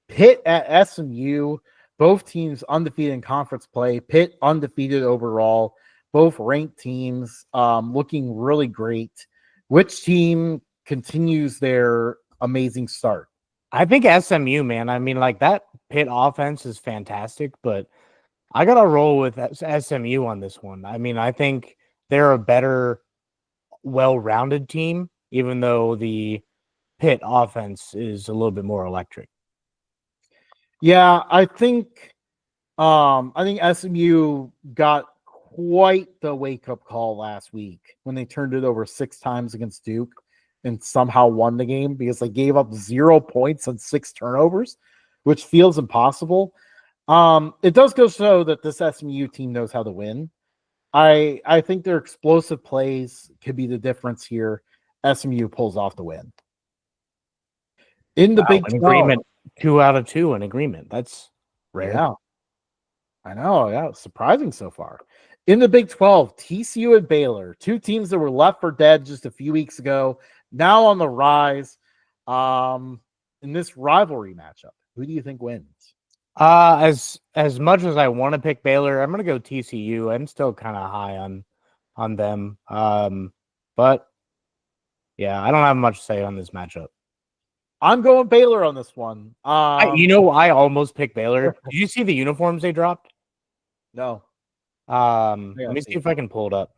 Pitt at SMU, both teams undefeated in conference play. Pitt undefeated overall. both ranked teams, looking really great. Which team continues their amazing start? I think SMU, man. I mean, like that Pitt offense is fantastic, but I gotta roll with SMU on this one. I mean, I think they're a better, well-rounded team, even though the Pitt offense is a little bit more electric. Yeah, I think SMU got quite the wake-up call last week when they turned it over 6 times against Duke and somehow won the game because they gave up 0 points on 6 turnovers, which feels impossible. It does go show that this SMU team knows how to win. I think their explosive plays could be the difference here. SMU pulls off the win. In the Big 12, agreement, 2 out of 2 in agreement. That's rare. Yeah, I know. Yeah, it's surprising so far. In the Big 12, TCU and Baylor, 2 teams that were left for dead just a few weeks ago, now on the rise. In this rivalry matchup, who do you think wins? As much as I want to pick Baylor, I'm gonna go TCU. I'm still kind of high on them. But yeah, I don't have much to say on this matchup. I'm going Baylor on this one. I almost picked Baylor. Did you see the uniforms they dropped? No. Let me see if I can pull it up.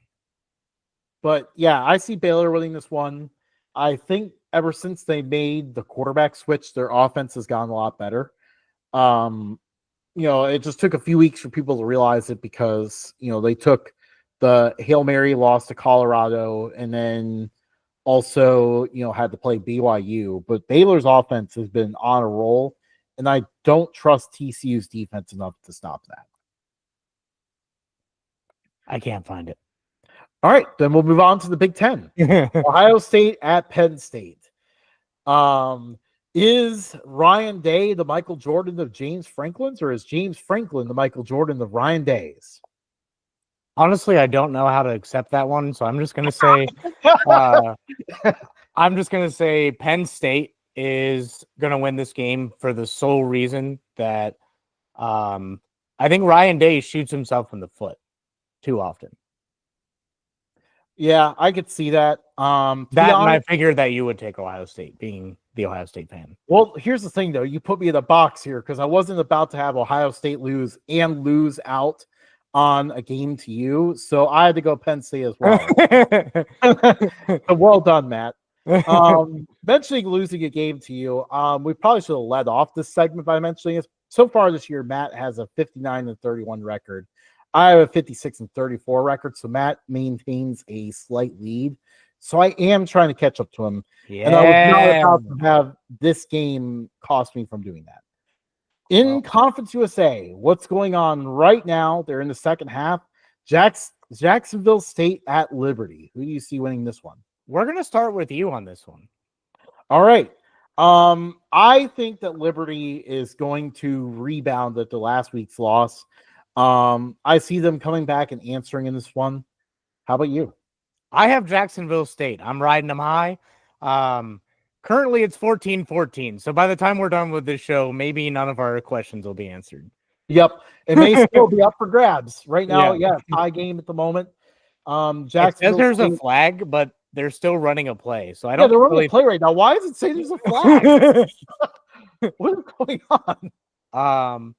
But yeah, I see Baylor winning this one. I think ever since they made the quarterback switch, their offense has gotten a lot better. It just took a few weeks for people to realize it because, they took the Hail Mary loss to Colorado and then also, had to play BYU. But Baylor's offense has been on a roll, and I don't trust TCU's defense enough to stop that. I can't find it. All right, then we'll move on to the Big Ten. Ohio State at Penn State. Is Ryan Day the Michael Jordan of James Franklin's, or is James Franklin the Michael Jordan of Ryan Day's? Honestly, I don't know how to accept that one, so I'm just gonna say, Penn State is gonna win this game for the sole reason that I think Ryan Day shoots himself in the foot too often. Yeah, I could see that. And I figured that you would take Ohio State, being the Ohio State fan. Well, here's the thing, though. You put me in a box here because I wasn't about to have Ohio State lose out on a game to you, so I had to go Penn State as well. Well done, Matt. Mentioning losing a game to you, we probably should have led off this segment by mentioning this. So far this year, Matt has a 59-31 record. I have a 56-34 record, so Matt maintains a slight lead. So I am trying to catch up to him. Yeah. And I was not about to have this game cost me from doing that. In Conference USA, what's going on right now? They're in the second half. Jacksonville State at Liberty. Who do you see winning this one? We're going to start with you on this one. All right. I think that Liberty is going to rebound at the last week's loss. I see them coming back and answering in this one. How about you? I have Jacksonville State. I'm riding them high. Currently, it's 14-14. So by the time we're done with this show, maybe none of our questions will be answered. Yep. It may still be up for grabs. Right now, tie game at the moment. Jacksonville there's State, a flag, but they're still running a play. So I don't they're running a play right now. Why does it say there's a flag? What is going on?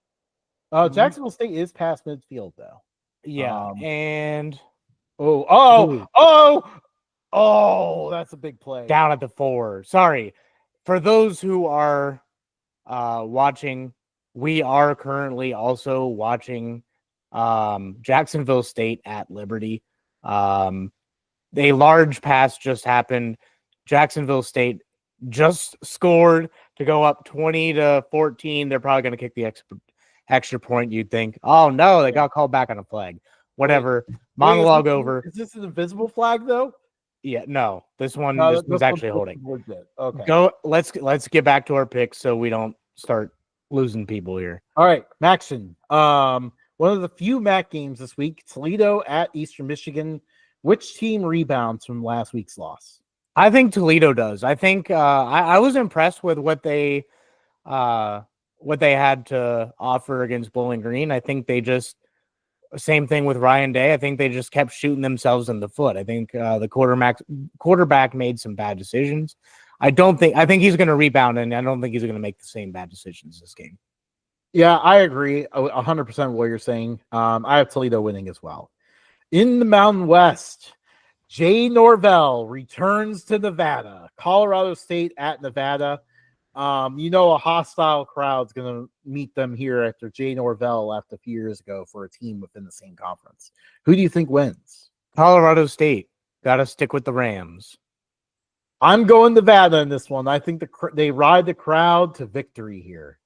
Jacksonville State is past midfield, though. Yeah. And that's a big play. Down at the 4. Sorry. For those who are watching, we are currently also watching Jacksonville State at Liberty. A large pass just happened. Jacksonville State just scored to go up 20-14. They're probably going to kick the extra point, you'd think. Oh, no, they got called back on a flag. Whatever. Monologue over. Is this an invisible flag, though? Yeah, no. This one was actually holding. Okay. Let's get back to our picks so we don't start losing people here. All right, Maxon. One of the few MAC games this week, Toledo at Eastern Michigan. Which team rebounds from last week's loss? I think Toledo does. I think I was impressed with what they had to offer against Bowling Green. I think they just Same thing with Ryan Day. I think they just kept shooting themselves in the foot. I think the quarterback made some bad decisions. I think he's going to rebound, and I don't think he's going to make the same bad decisions this game. Yeah, I agree 100% what you're saying. I have Toledo winning as well. In the Mountain West, Jay Norvell returns to Nevada. Colorado State at Nevada. A hostile crowd's going to meet them here after Jay Norvell left a few years ago for a team within the same conference. Who do you think wins? Colorado State. Got to stick with the Rams. I'm going Nevada in this one. I think they ride the crowd to victory here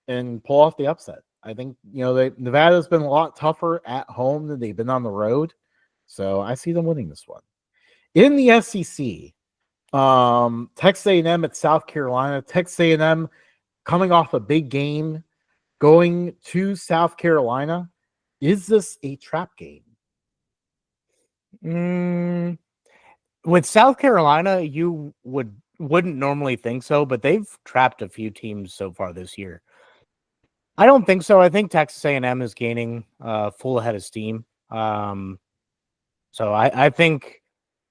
and pull off the upset. I think, Nevada's been a lot tougher at home than they've been on the road. So I see them winning this one. In the SEC, Texas A&M at South Carolina. Texas A&M coming off a big game, going to South Carolina. Is this a trap game? With South Carolina, you wouldn't normally think so, but they've trapped a few teams so far this year. I don't think so. I think Texas A&M is gaining full head of steam. So I think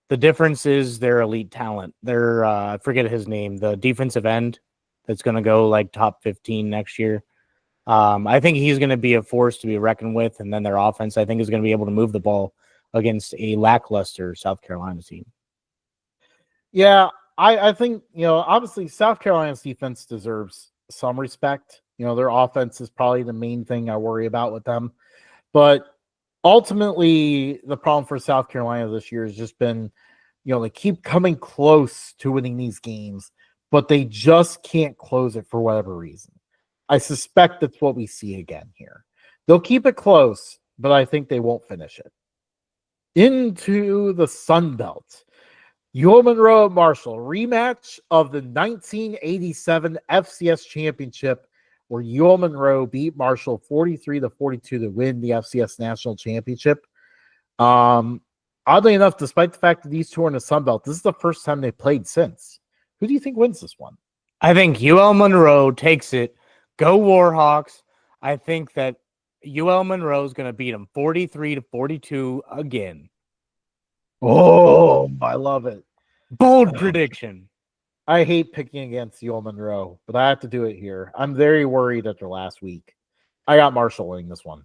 the difference is their elite talent. Their I forget his name, the defensive end that's going to go like top 15 next year. I think he's going to be a force to be reckoned with, and then their offense, I think, is going to be able to move the ball against a lackluster South Carolina team. Yeah, I think, obviously South Carolina's defense deserves some respect. Their offense is probably the main thing I worry about with them. But ultimately, the problem for South Carolina this year has just been, they keep coming close to winning these games, but they just can't close it for whatever reason. I suspect that's what we see again here. They'll keep it close, but I think they won't finish it. Into the Sun Belt. UL Monroe Marshall, rematch of the 1987 FCS championship, where UL Monroe beat Marshall 43-42 to win the FCS national championship. Oddly enough, despite the fact that these two are in the Sun Belt, this is the first time they played since. Who do you think wins this one? I think UL Monroe takes it. Go Warhawks. I think that UL Monroe is going to beat them 43-42 again. Oh, I love it. Bold prediction. I hate picking against UL Monroe, but I have to do it here. I'm very worried after last week. I got Marshall winning this one.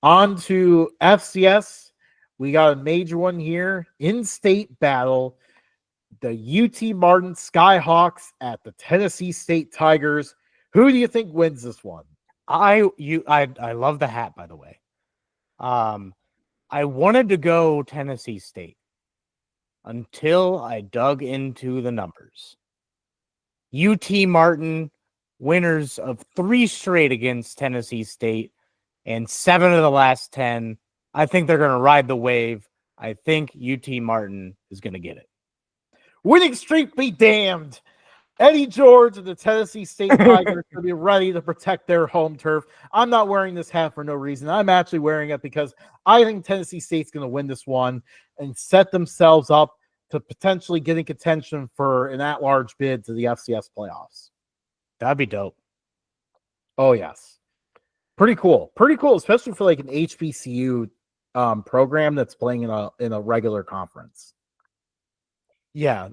On to FCS. We got a major one here. In-state battle. The UT Martin Skyhawks at the Tennessee State Tigers. Who do you think wins this one? I love the hat, by the way. I wanted to go Tennessee State until I dug into the numbers. UT Martin, winners of 3 straight against Tennessee State and 7 of the last 10. I think they're going to ride the wave. I think UT Martin is going to get it. Winning streak be damned. Eddie George and the Tennessee State Tigers will be ready to protect their home turf. I'm not wearing this hat for no reason. I'm actually wearing it because I think Tennessee State's going to win this one and set themselves up to potentially get in contention for an at-large bid to the FCS playoffs. That'd be dope. Oh, yes. Pretty cool. Pretty cool, especially for like an HBCU program that's playing in a regular conference. Yeah,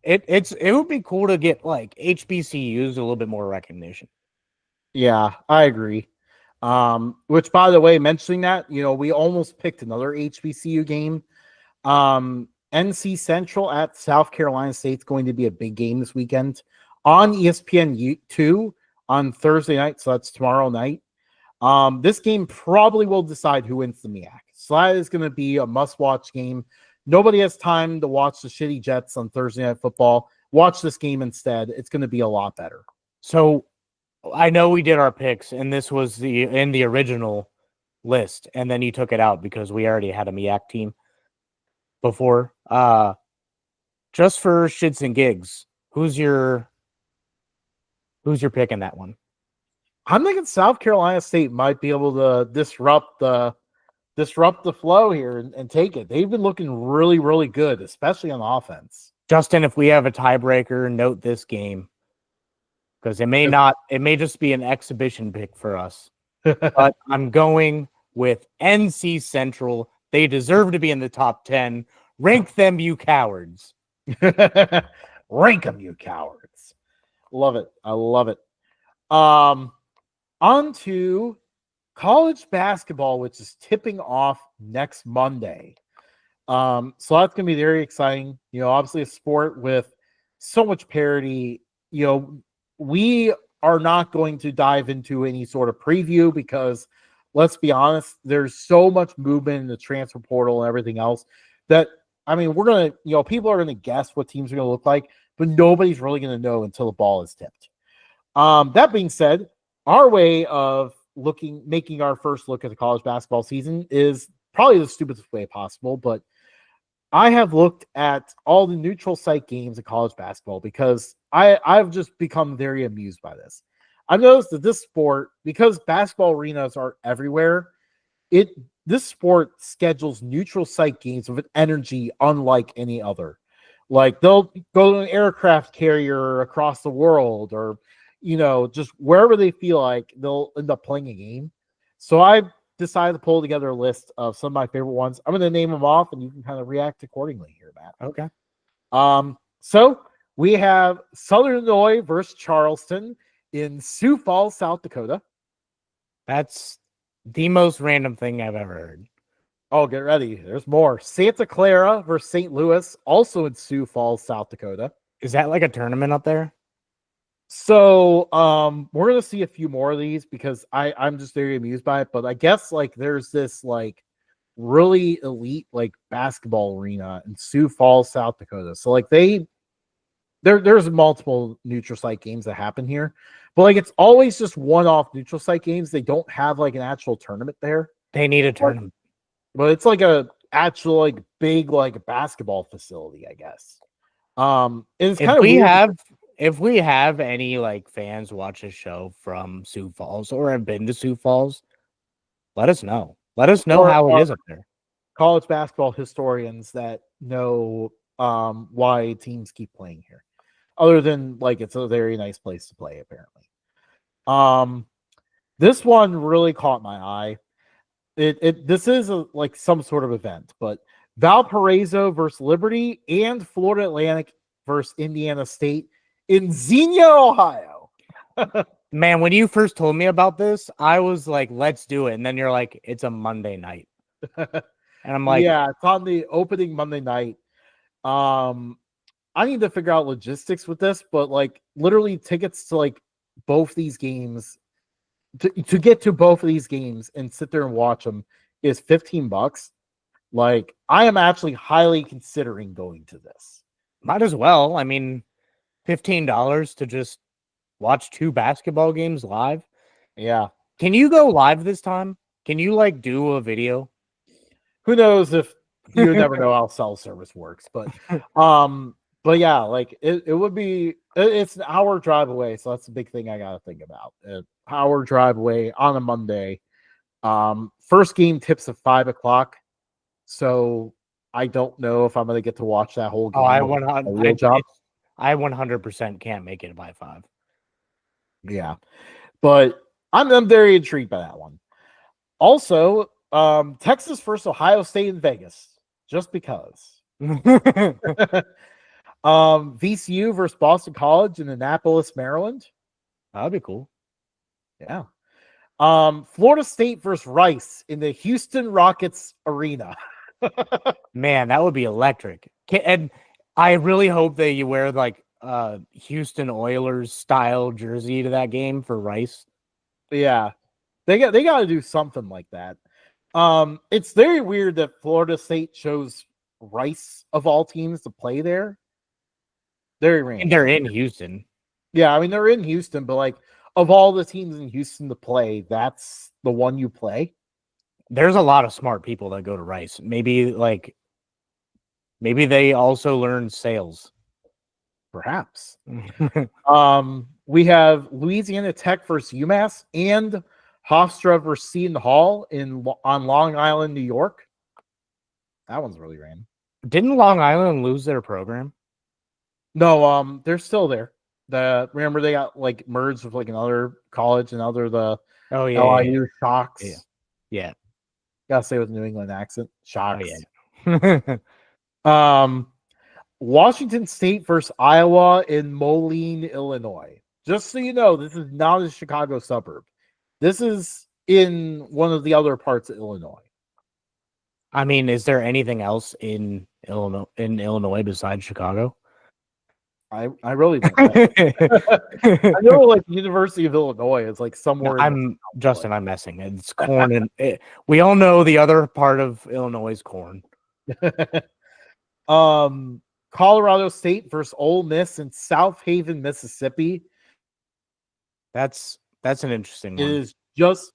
it would be cool to get like HBCUs a little bit more recognition. Yeah, I agree. Which, by the way, mentioning that, we almost picked another HBCU game. NC Central at South Carolina State's going to be a big game this weekend on ESPN2 on Thursday night, so that's tomorrow night. This game probably will decide who wins the MEAC. So that is going to be a must-watch game. Nobody has time to watch the shitty Jets on Thursday Night Football. Watch this game instead. It's going to be a lot better. So I know we did our picks, and this was in the original list, and then you took it out because we already had a MEAC team before. Just for shits and gigs, who's your pick in that one? I'm thinking South Carolina State might be able to disrupt the flow here and take it. They've been looking really, really good, especially on offense. Justin, if we have a tiebreaker, note this game because it may just be an exhibition pick for us. but I'm going with NC Central. They deserve to be in the top 10. Rank them, you cowards. Rank them, you cowards. Love it. I love it. On to college basketball, which is tipping off next Monday. So that's gonna be very exciting. Obviously a sport with so much parity. We are not going to dive into any sort of preview because let's be honest, there's so much movement in the transfer portal and everything else that we're gonna, people are gonna guess what teams are gonna look like, but nobody's really gonna know until the ball is tipped. That being said, our way of making our first look at the college basketball season is probably the stupidest way possible, but I have looked at all the neutral site games in college basketball because I've just become very amused by this. I've noticed that this sport, because basketball arenas are everywhere, this sport schedules neutral site games with an energy unlike any other. Like they'll go to an aircraft carrier across the world, or just wherever they feel like they'll end up playing a game. So I decided to pull together a list of some of my favorite ones. I'm going to name them off, and you can kind of react accordingly here, Matt. Okay. So we have Southern Illinois versus Charleston in Sioux Falls, South Dakota. That's the most random thing I've ever heard. Oh, get ready. There's more. Santa Clara versus St. Louis, also in Sioux Falls, South Dakota. Is that like a tournament up there? So we're gonna see a few more of these because I'm just very amused by it. But I guess like there's this like really elite like basketball arena in Sioux Falls, South Dakota. So like there's multiple neutral site games that happen here, but like it's always just one-off neutral site games. They don't have like an actual tournament there. They need a tournament. But it's like a actual like big like basketball facility, I guess. It's kind of weird. If we have any like fans watch a show from Sioux Falls or have been to Sioux Falls, let us know. Let us know how it is up there. College basketball historians that know why teams keep playing here, other than like it's a very nice place to play apparently. This one really caught my eye. This is like some sort of event, but Valparaiso versus Liberty and Florida Atlantic versus Indiana State in Xenia, Ohio. Man, when you first told me about this, I was like, let's do it. And then you're like, it's a Monday night. And I'm like, yeah, it's on the opening Monday night. I need to figure out logistics with this, but like literally tickets to like both these games to get to both of these games and sit there and watch them is $15. Like I am actually highly considering going to this. Might as well. I mean, $15 to just watch 2 basketball games live. Yeah. Can you go live this time? Can you like do a video? Who knows if you never know how cell service works, but yeah, like it would be, it's an hour drive away. So that's the big thing I got to think about. An hour drive away on a Monday. First game tips at 5:00. So I don't know if I'm going to get to watch that whole game. Oh, I 100% can't make it by 5. Yeah, but I'm very intrigued by that one. Also, Texas versus Ohio State in Vegas, just because. VCU versus Boston College in Annapolis, Maryland. That'd be cool. Yeah. Florida State versus Rice in the Houston Rockets Arena. Man, that would be electric. And I really hope that you wear like Houston Oilers style jersey to that game for Rice. Yeah. They got to do something like that. It's very weird that Florida State chose Rice of all teams to play there. Very random. And they're in Houston. Yeah, I mean they're in Houston, but like of all the teams in Houston to play, that's the one you play. There's a lot of smart people that go to Rice. Maybe they also learn sales. Perhaps. We have Louisiana Tech versus UMass and Hofstra versus Seton Hall on Long Island, New York. That one's really random. Didn't Long Island lose their program? No, they're still there. Remember they got like merged with like another college and other the Oh yeah, yeah, LIU yeah, Shocks. yeah. Gotta say with New England accent. Oh Shocks. yeah. Um Washington State versus Iowa in Moline, Illinois. Just so you know, this is not a Chicago suburb. This is in one of the other parts of Illinois. I mean, is there anything else in Illinois besides Chicago? I really don't know. I know like the University of Illinois is like No, somewhere in the I'm Justin. I'm messing. It's corn, and we all know the other part of Illinois is corn. Colorado State versus Ole Miss in South Haven, Mississippi. That's an interesting It one. is just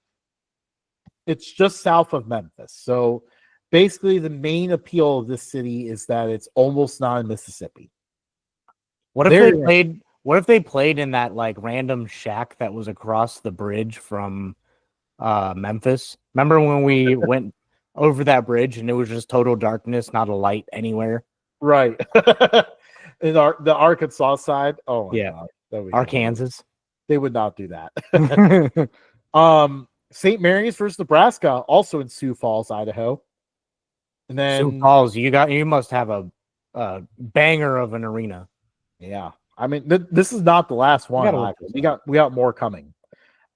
it's just south of Memphis. So basically the main appeal of this city is that it's almost not in Mississippi. What if they played? What if they played in that like random shack that was across the bridge from Memphis? Remember when we went over that bridge and it was just total darkness, not a light anywhere? Right. In the Arkansas side. Oh my Yeah, god. That'd be Arkansas. They would not do that. St. Mary's versus Nebraska, also in Sioux Falls, Idaho. And Sioux then Falls, you must have a banger of an arena. yeah, I mean this is not the last one. We got more coming.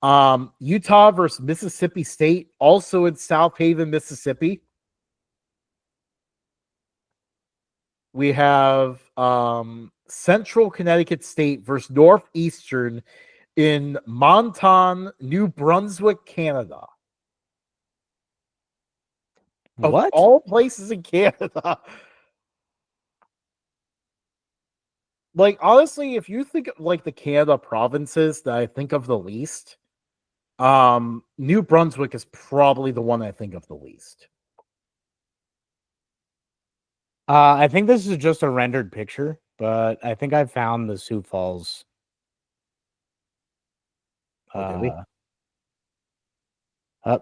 Utah versus Mississippi State, also in South Haven, Mississippi. We have Central Connecticut State versus Northeastern in Montagne, New Brunswick, Canada. What? Of all places in Canada. Like, honestly, if you think of like the Canada provinces that I think of the least, New Brunswick is probably the one I think of the least. I think this is just a rendered picture, but I think I found the Sioux Falls. Oh,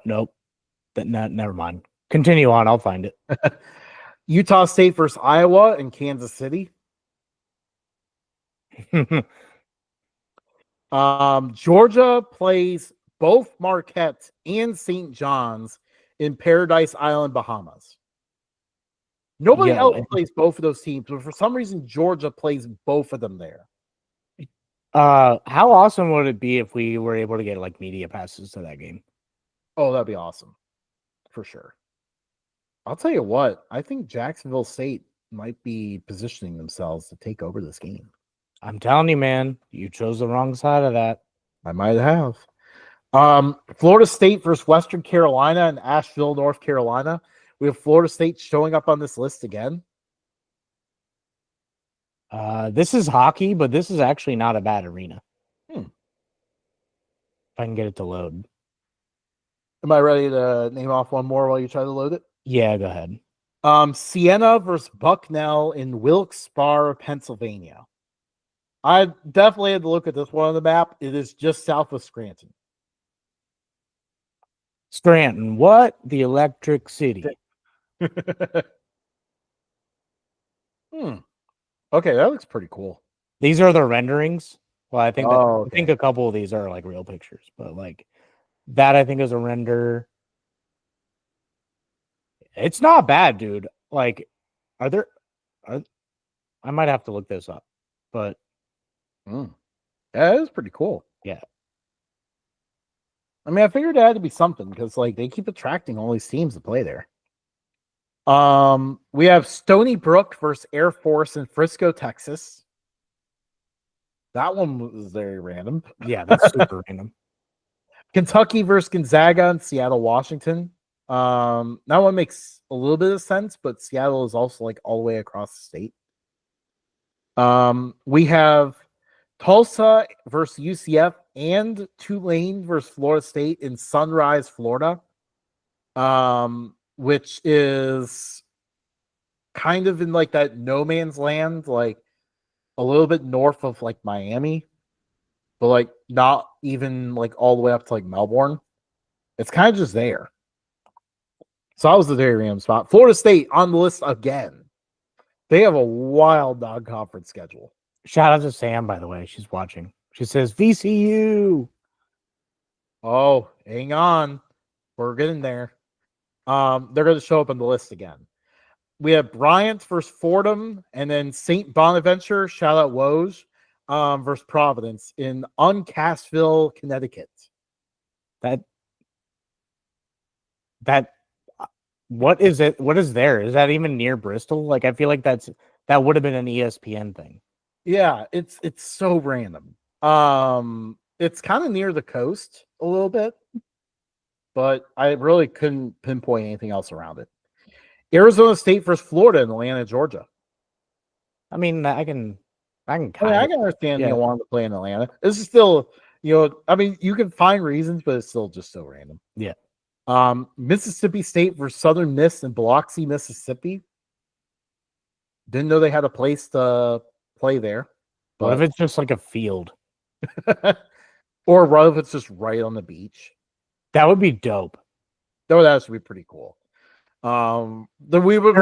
nope. Never mind. Continue on. I'll find it. Utah State versus Iowa in Kansas City. Georgia plays both Marquette and St. John's in Paradise Island, Bahamas. Nobody else plays both of those teams, but for some reason, Georgia plays both of them there. How awesome would it be if we were able to get like media passes to that game? Oh, that'd be awesome. For sure. I'll tell you what, I think Jacksonville State might be positioning themselves to take over this game. I'm telling you, man, you chose the wrong side of that. I might have. Florida State versus Western Carolina in Asheville, North Carolina. We have Florida State showing up on this list again. This is hockey, but this is actually not a bad arena. If I can get it to load. Am I ready to name off one more while you try to load it? Yeah, go ahead. Siena versus Bucknell in Wilkes-Barre, Pennsylvania. I definitely had to look at this one on the map. It is just south of Scranton. Scranton, what? The Electric City. Okay, that looks pretty cool. These are the renderings. Well, I think I think a couple of these are like real pictures, but like that I think is a render. It's not bad, dude. Like, I might have to look this up, but yeah, it is pretty cool. Yeah. I mean, I figured it had to be something because like they keep attracting all these teams to play there. We have Stony Brook versus Air Force in Frisco, Texas. That one was very random. Yeah, that's super random. Kentucky versus Gonzaga in Seattle, Washington. That one makes a little bit of sense, but Seattle is also like all the way across the state. We have Tulsa versus UCF and Tulane versus Florida State in Sunrise, Florida, which is kind of in like that no man's land, like a little bit north of like Miami, but like not even like all the way up to like Melbourne. It's kind of just there. So that was the very random spot. Florida State on the list again. They have a wild non-conference schedule. Shout out to Sam, by the way. She's watching. She says VCU. Oh, hang on. We're getting there. They're going to show up on the list again. We have Bryant versus Fordham, and then St. Bonaventure, shout out Woj, versus Providence in Uncastville, Connecticut. That what is it? What is there? Is that even near Bristol? Like, I feel like that would have been an ESPN thing. Yeah, it's so random. It's kind of near the coast a little bit, but I really couldn't pinpoint anything else around it. Arizona State versus Florida in Atlanta, Georgia. I mean, I can I mean, kind I of can understand yeah. wanting to play in Atlanta. This is still, I mean, you can find reasons, but it's still just so random. Yeah. Mississippi State versus Southern Miss in Biloxi, Mississippi. Didn't know they had a place to play there. What if it's just like a field? Or what if it's just right on the beach? That would be dope. That would actually be pretty cool. Then we would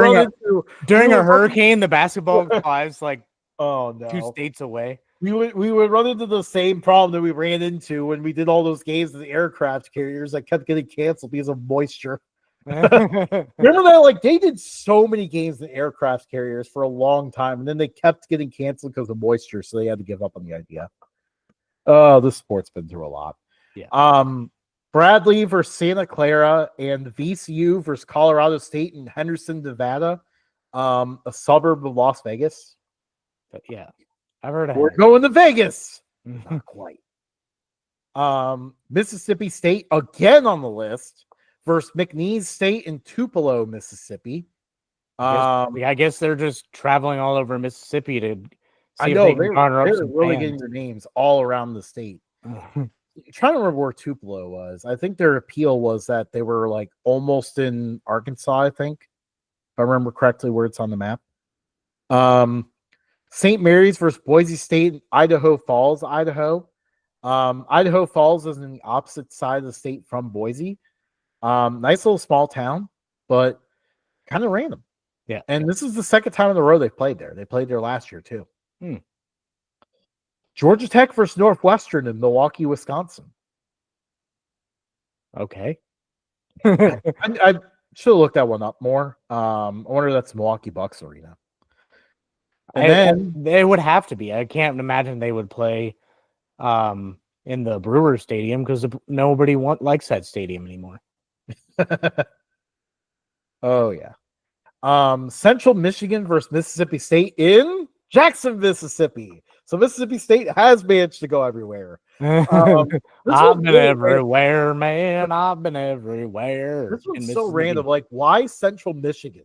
during a hurricane, the basketball flies like oh no 2 states away. We would run into the same problem that we ran into when we did all those games in the aircraft carriers that kept getting canceled because of moisture. Remember that? Like, they did so many games in aircraft carriers for a long time, and then they kept getting canceled because of moisture, so they had to give up on the idea. Oh, this sport's been through a lot. Yeah. Bradley versus Santa Clara and VCU versus Colorado State in Henderson, Nevada, a suburb of Las Vegas. But yeah, I've heard of We're going to Vegas. Not quite. Mississippi State again on the list versus McNeese State in Tupelo, Mississippi. I guess they're just traveling all over Mississippi to see I know if they can garner up some really fans. getting their names all around the state. I'm trying to remember where Tupelo was. I think their appeal was that they were like almost in Arkansas, I think. If I remember correctly where it's on the map. St. Mary's versus Boise State, Idaho Falls, Idaho. Idaho Falls is on the opposite side of the state from Boise. Nice little small town, but kind of random. Yeah. And this is the second time in a row they've played there. They played there last year, too. Georgia Tech versus Northwestern in Milwaukee, Wisconsin. Okay. I should have looked that one up more. I wonder if that's Milwaukee Bucks Arena. And then they would have to be. I can't imagine they would play in the Brewers Stadium because nobody likes that stadium anymore. Oh yeah. Central Michigan versus Mississippi State in Jackson, Mississippi. So Mississippi State has managed to go everywhere. I've been everywhere, man. I've been everywhere. This one's so random. Like, why Central Michigan?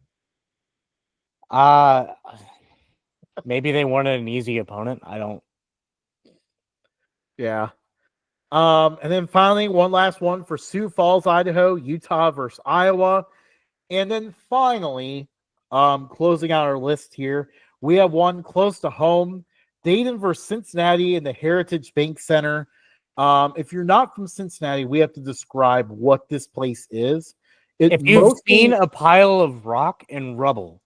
Maybe they wanted an easy opponent. I don't. Yeah. And then finally, one last one for Sioux Falls, Idaho, Utah versus Iowa. And then finally, closing out our list here, we have one close to home, Dayton versus Cincinnati in the Heritage Bank Center. If you're not from Cincinnati, we have to describe what this place is. If you've seen a pile of rock and rubble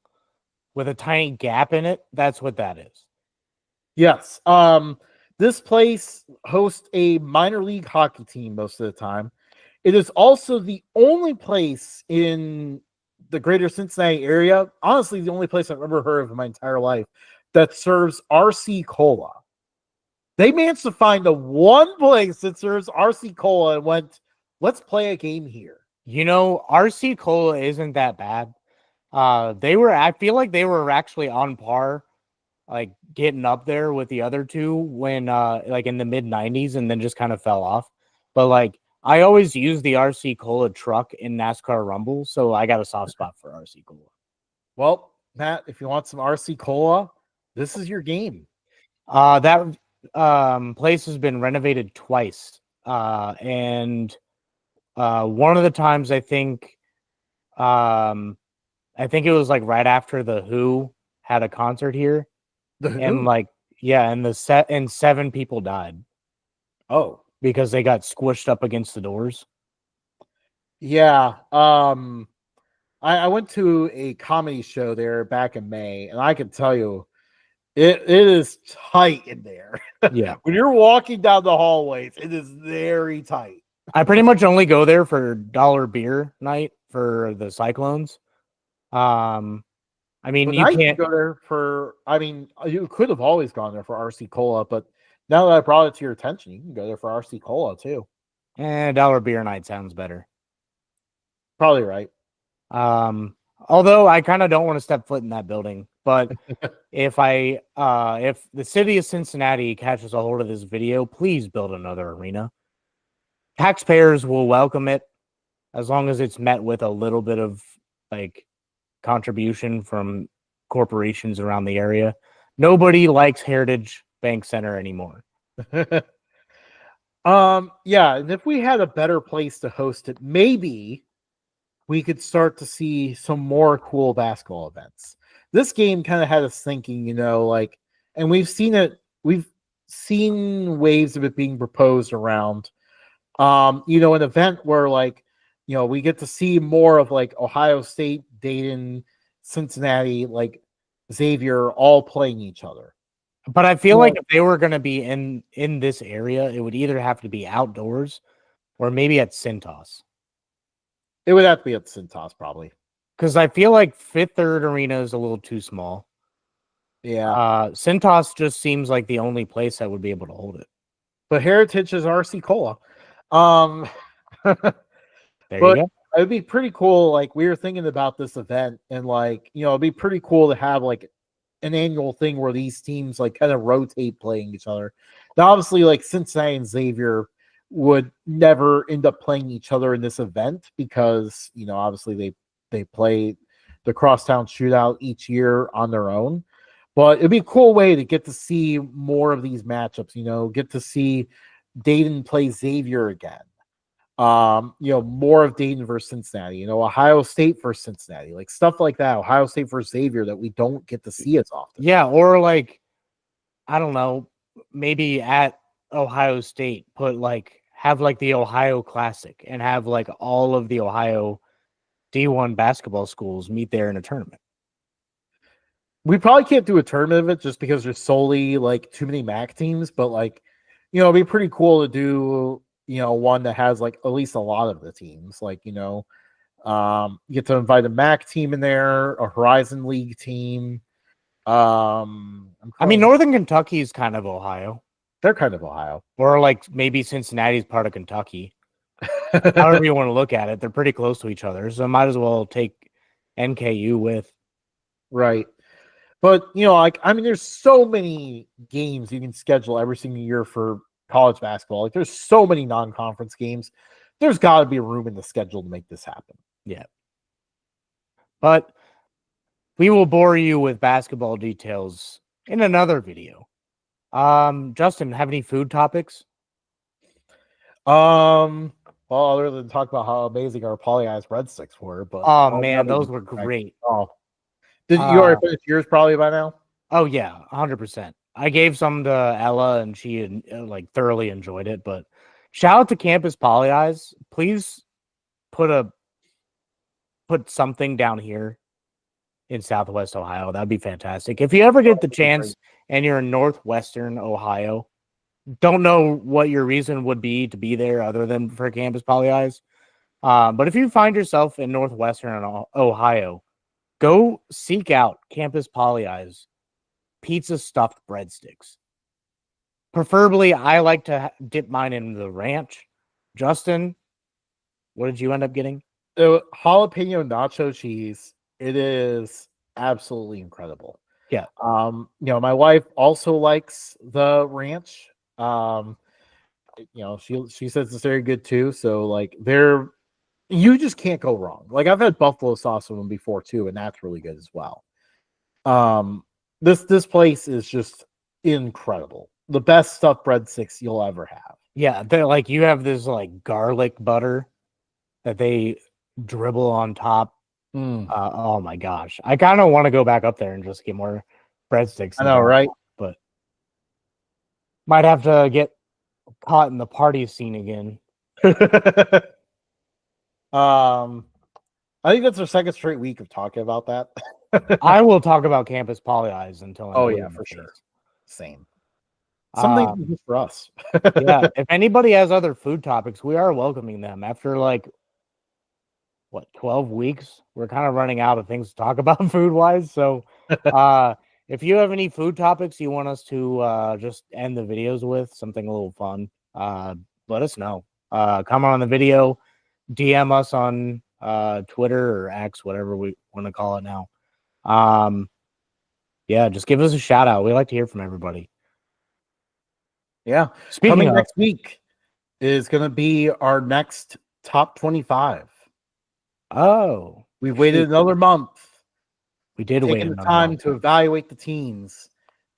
with a tiny gap in it, that's what that is. Yes. This place hosts a minor league hockey team most of the time. It is also the only place in the greater Cincinnati area, honestly, the only place I've ever heard of in my entire life, that serves RC Cola. They managed to find the one place that serves RC Cola and went, let's play a game here. RC Cola isn't that bad. I feel like they were actually on par, like getting up there with the other two when like in the mid 90s and then just kind of fell off. But like I always use the RC Cola truck in NASCAR Rumble, so I got a soft spot for RC Cola. Well, Matt, if you want some RC Cola, this is your game. That place has been renovated twice. And one of the times I think it was like right after the Who had a concert here. And 7 people died. Oh, because they got squished up against the doors. Yeah. I went to a comedy show there back in May, and I can tell you, It is tight in there. Yeah. When you're walking down the hallways, it is very tight. I pretty much only go there for dollar beer night for the Cyclones. Um, I mean, But you now you can can't. go there for, I mean, you could have always gone there for RC Cola, but now that I brought it to your attention, you can go there for RC Cola too. Dollar beer night sounds better. Probably right. Although I kind of don't want to step foot in that building, but if the city of Cincinnati catches a hold of this video, please build another arena. Taxpayers will welcome it as long as it's met with a little bit of like contribution from corporations around the area. Nobody likes Heritage Bank Center anymore. Yeah, and if we had a better place to host it, maybe we could start to see some more cool basketball events. This game kind of had us thinking, like, and we've seen waves of it being proposed around, an event where, like, we get to see more of like Ohio State, Dayton, Cincinnati, like Xavier all playing each other. But I feel Well, like if they were going to be in this area, it would either have to be outdoors or maybe at Cintas. it would have to be at Cintas, probably. Because I feel like Fifth Third Arena is a little too small. Yeah. Cintas just seems like the only place that would be able to hold it. But Heritage is RC Cola. Um, There you but go. it would be pretty cool. Like, we were thinking about this event, and like, it'd be pretty cool to have like an annual thing where these teams like kind of rotate playing each other. Now, obviously, like Cincinnati and Xavier would never end up playing each other in this event because obviously they play the crosstown shootout each year on their own. But it'd be a cool way to get to see more of these matchups. Get to see Dayton play Xavier again. More of Dayton versus Cincinnati, Ohio State versus Cincinnati, like stuff like that. Ohio State versus Xavier that we don't get to see as often. Yeah, or like, I don't know, maybe at Ohio State, have like the Ohio Classic and have like all of the Ohio D1 basketball schools meet there in a tournament. We probably can't do a tournament of it just because there's solely like too many MAC teams, but like, it'd be pretty cool to do, one that has like at least a lot of the teams. Like, you get to invite a MAC team in there, a Horizon League team. I mean, Northern Kentucky is kind of Ohio. They're kind of Ohio. Or like maybe Cincinnati's part of Kentucky. However you want to look at it, they're pretty close to each other. So might as well take NKU with. Right. But, like, I mean, there's so many games you can schedule every single year for college basketball. Like, there's so many non-conference games. There's got to be room in the schedule to make this happen. Yeah. But we will bore you with basketball details in another video. Justin, have any food topics? Well, other than talk about how amazing our polyized breadsticks were, but Oh man, those were great. Oh, did you already finish yours probably by now? Oh yeah, 100%. I gave some to Ella and she like thoroughly enjoyed it. But shout out to Campus Polyeyes. Please put something down here in Southwest Ohio. That'd be fantastic. If you ever get the chance and you're in Northwestern Ohio, don't know what your reason would be to be there other than for Campus Polyeyes. But if you find yourself in Northwestern Ohio, go seek out Campus Polyeyes pizza stuffed breadsticks. Preferably, I like to dip mine in the ranch. Justin, what did you end up getting? Jalapeno nacho cheese. It is absolutely incredible. Yeah. My wife also likes the ranch. She says it's very good too. So like you just can't go wrong. Like I've had buffalo sauce with them before too, and that's really good as well. This place is just incredible. The best stuffed breadsticks you'll ever have. Yeah, they're like you have this like garlic butter that they dribble on top. Oh my gosh. I kind of want to go back up there and just get more breadsticks. I know, right? But might have to get caught in the party scene again. I think that's our second straight week of talking about that. I will talk about campus poly eyes until I'm Oh blue yeah, in the for sure. face. Same. Something Um, just for us. yeah, if anybody has other food topics, we are welcoming them. After like what 12 weeks, we're kind of running out of things to talk about food wise. So, if you have any food topics you want us to just end the videos with, something a little fun, let us know. Comment on the video, DM us on Twitter or X, whatever we want to call it now. Yeah, just give us a shout out. We like to hear from everybody. Yeah. Speaking Coming of, next week is going to be our next top 25. oh, We've shoot, waited another month, we did wait taking the another time month. to evaluate the teams,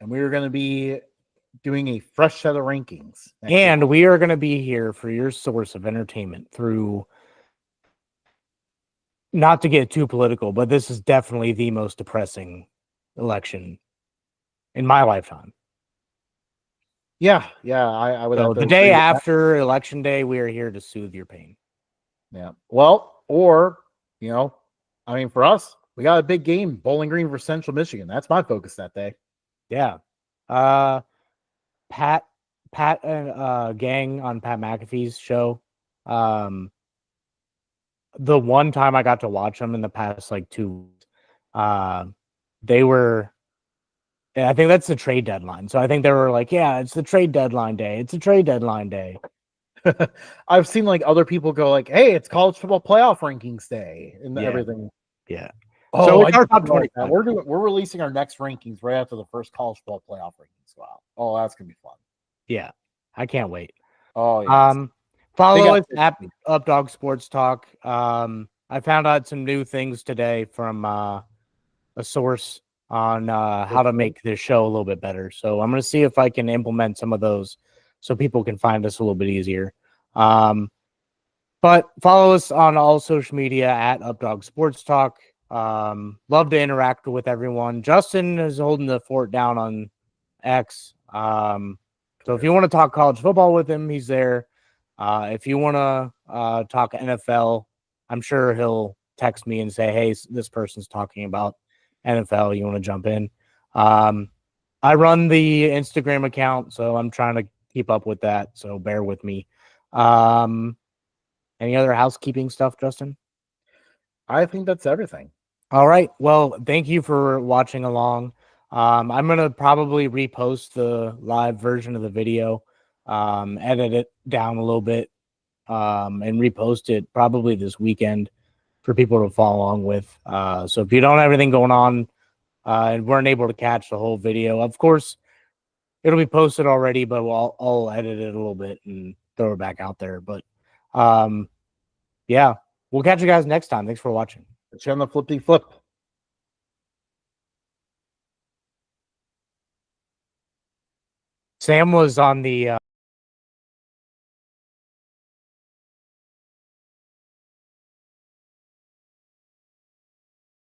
and we're going to be doing a fresh set of rankings. And we are going to be here for your source of entertainment through, not to get too political, but this is definitely the most depressing election in my lifetime. Yeah, I would have So to the agree day with that. after election day, we are here to soothe your pain. Yeah. Well, or, I mean, for us, we got a big game, Bowling Green for Central Michigan. That's my focus that day. Yeah. Pat and gang on Pat McAfee's show. The one time I got to watch them in the past like 2 weeks, they were, I think that's the trade deadline. So I think they were like, yeah, it's the trade deadline day. It's a trade deadline day. I've seen like other people go like, "Hey, it's college football playoff rankings day," and Yeah. everything. Yeah. Oh, So it's I our top didn't realize that. 25. We're releasing our next rankings right after the first college football playoff rankings go out. Oh, that's gonna be fun. Yeah. I can't wait. Oh yes. Follow Big us at Updog Sports Talk. I found out some new things today from a source on how to make this show a little bit better. So I'm going to see if I can implement some of those so people can find us a little bit easier. But follow us on all social media at Updog Sports Talk. Love to interact with everyone. Justin is holding the fort down on X. So if you want to talk college football with him, he's there. If you want to talk NFL, I'm sure he'll text me and say, "Hey, this person's talking about NFL. You want to jump in?" I run the Instagram account, so I'm trying to keep up with that. So bear with me. Any other housekeeping stuff, Justin? I think that's everything. All right. Well, thank you for watching along. I'm gonna probably repost the live version of the video, edit it down a little bit, and repost it probably this weekend for people to follow along with. So if you don't have anything going on and weren't able to catch the whole video, of course it'll be posted already, but I'll edit it a little bit and throw it back out there. But yeah, we'll catch you guys next time. Thanks for watching. It's on the flippy flip. Sam was on the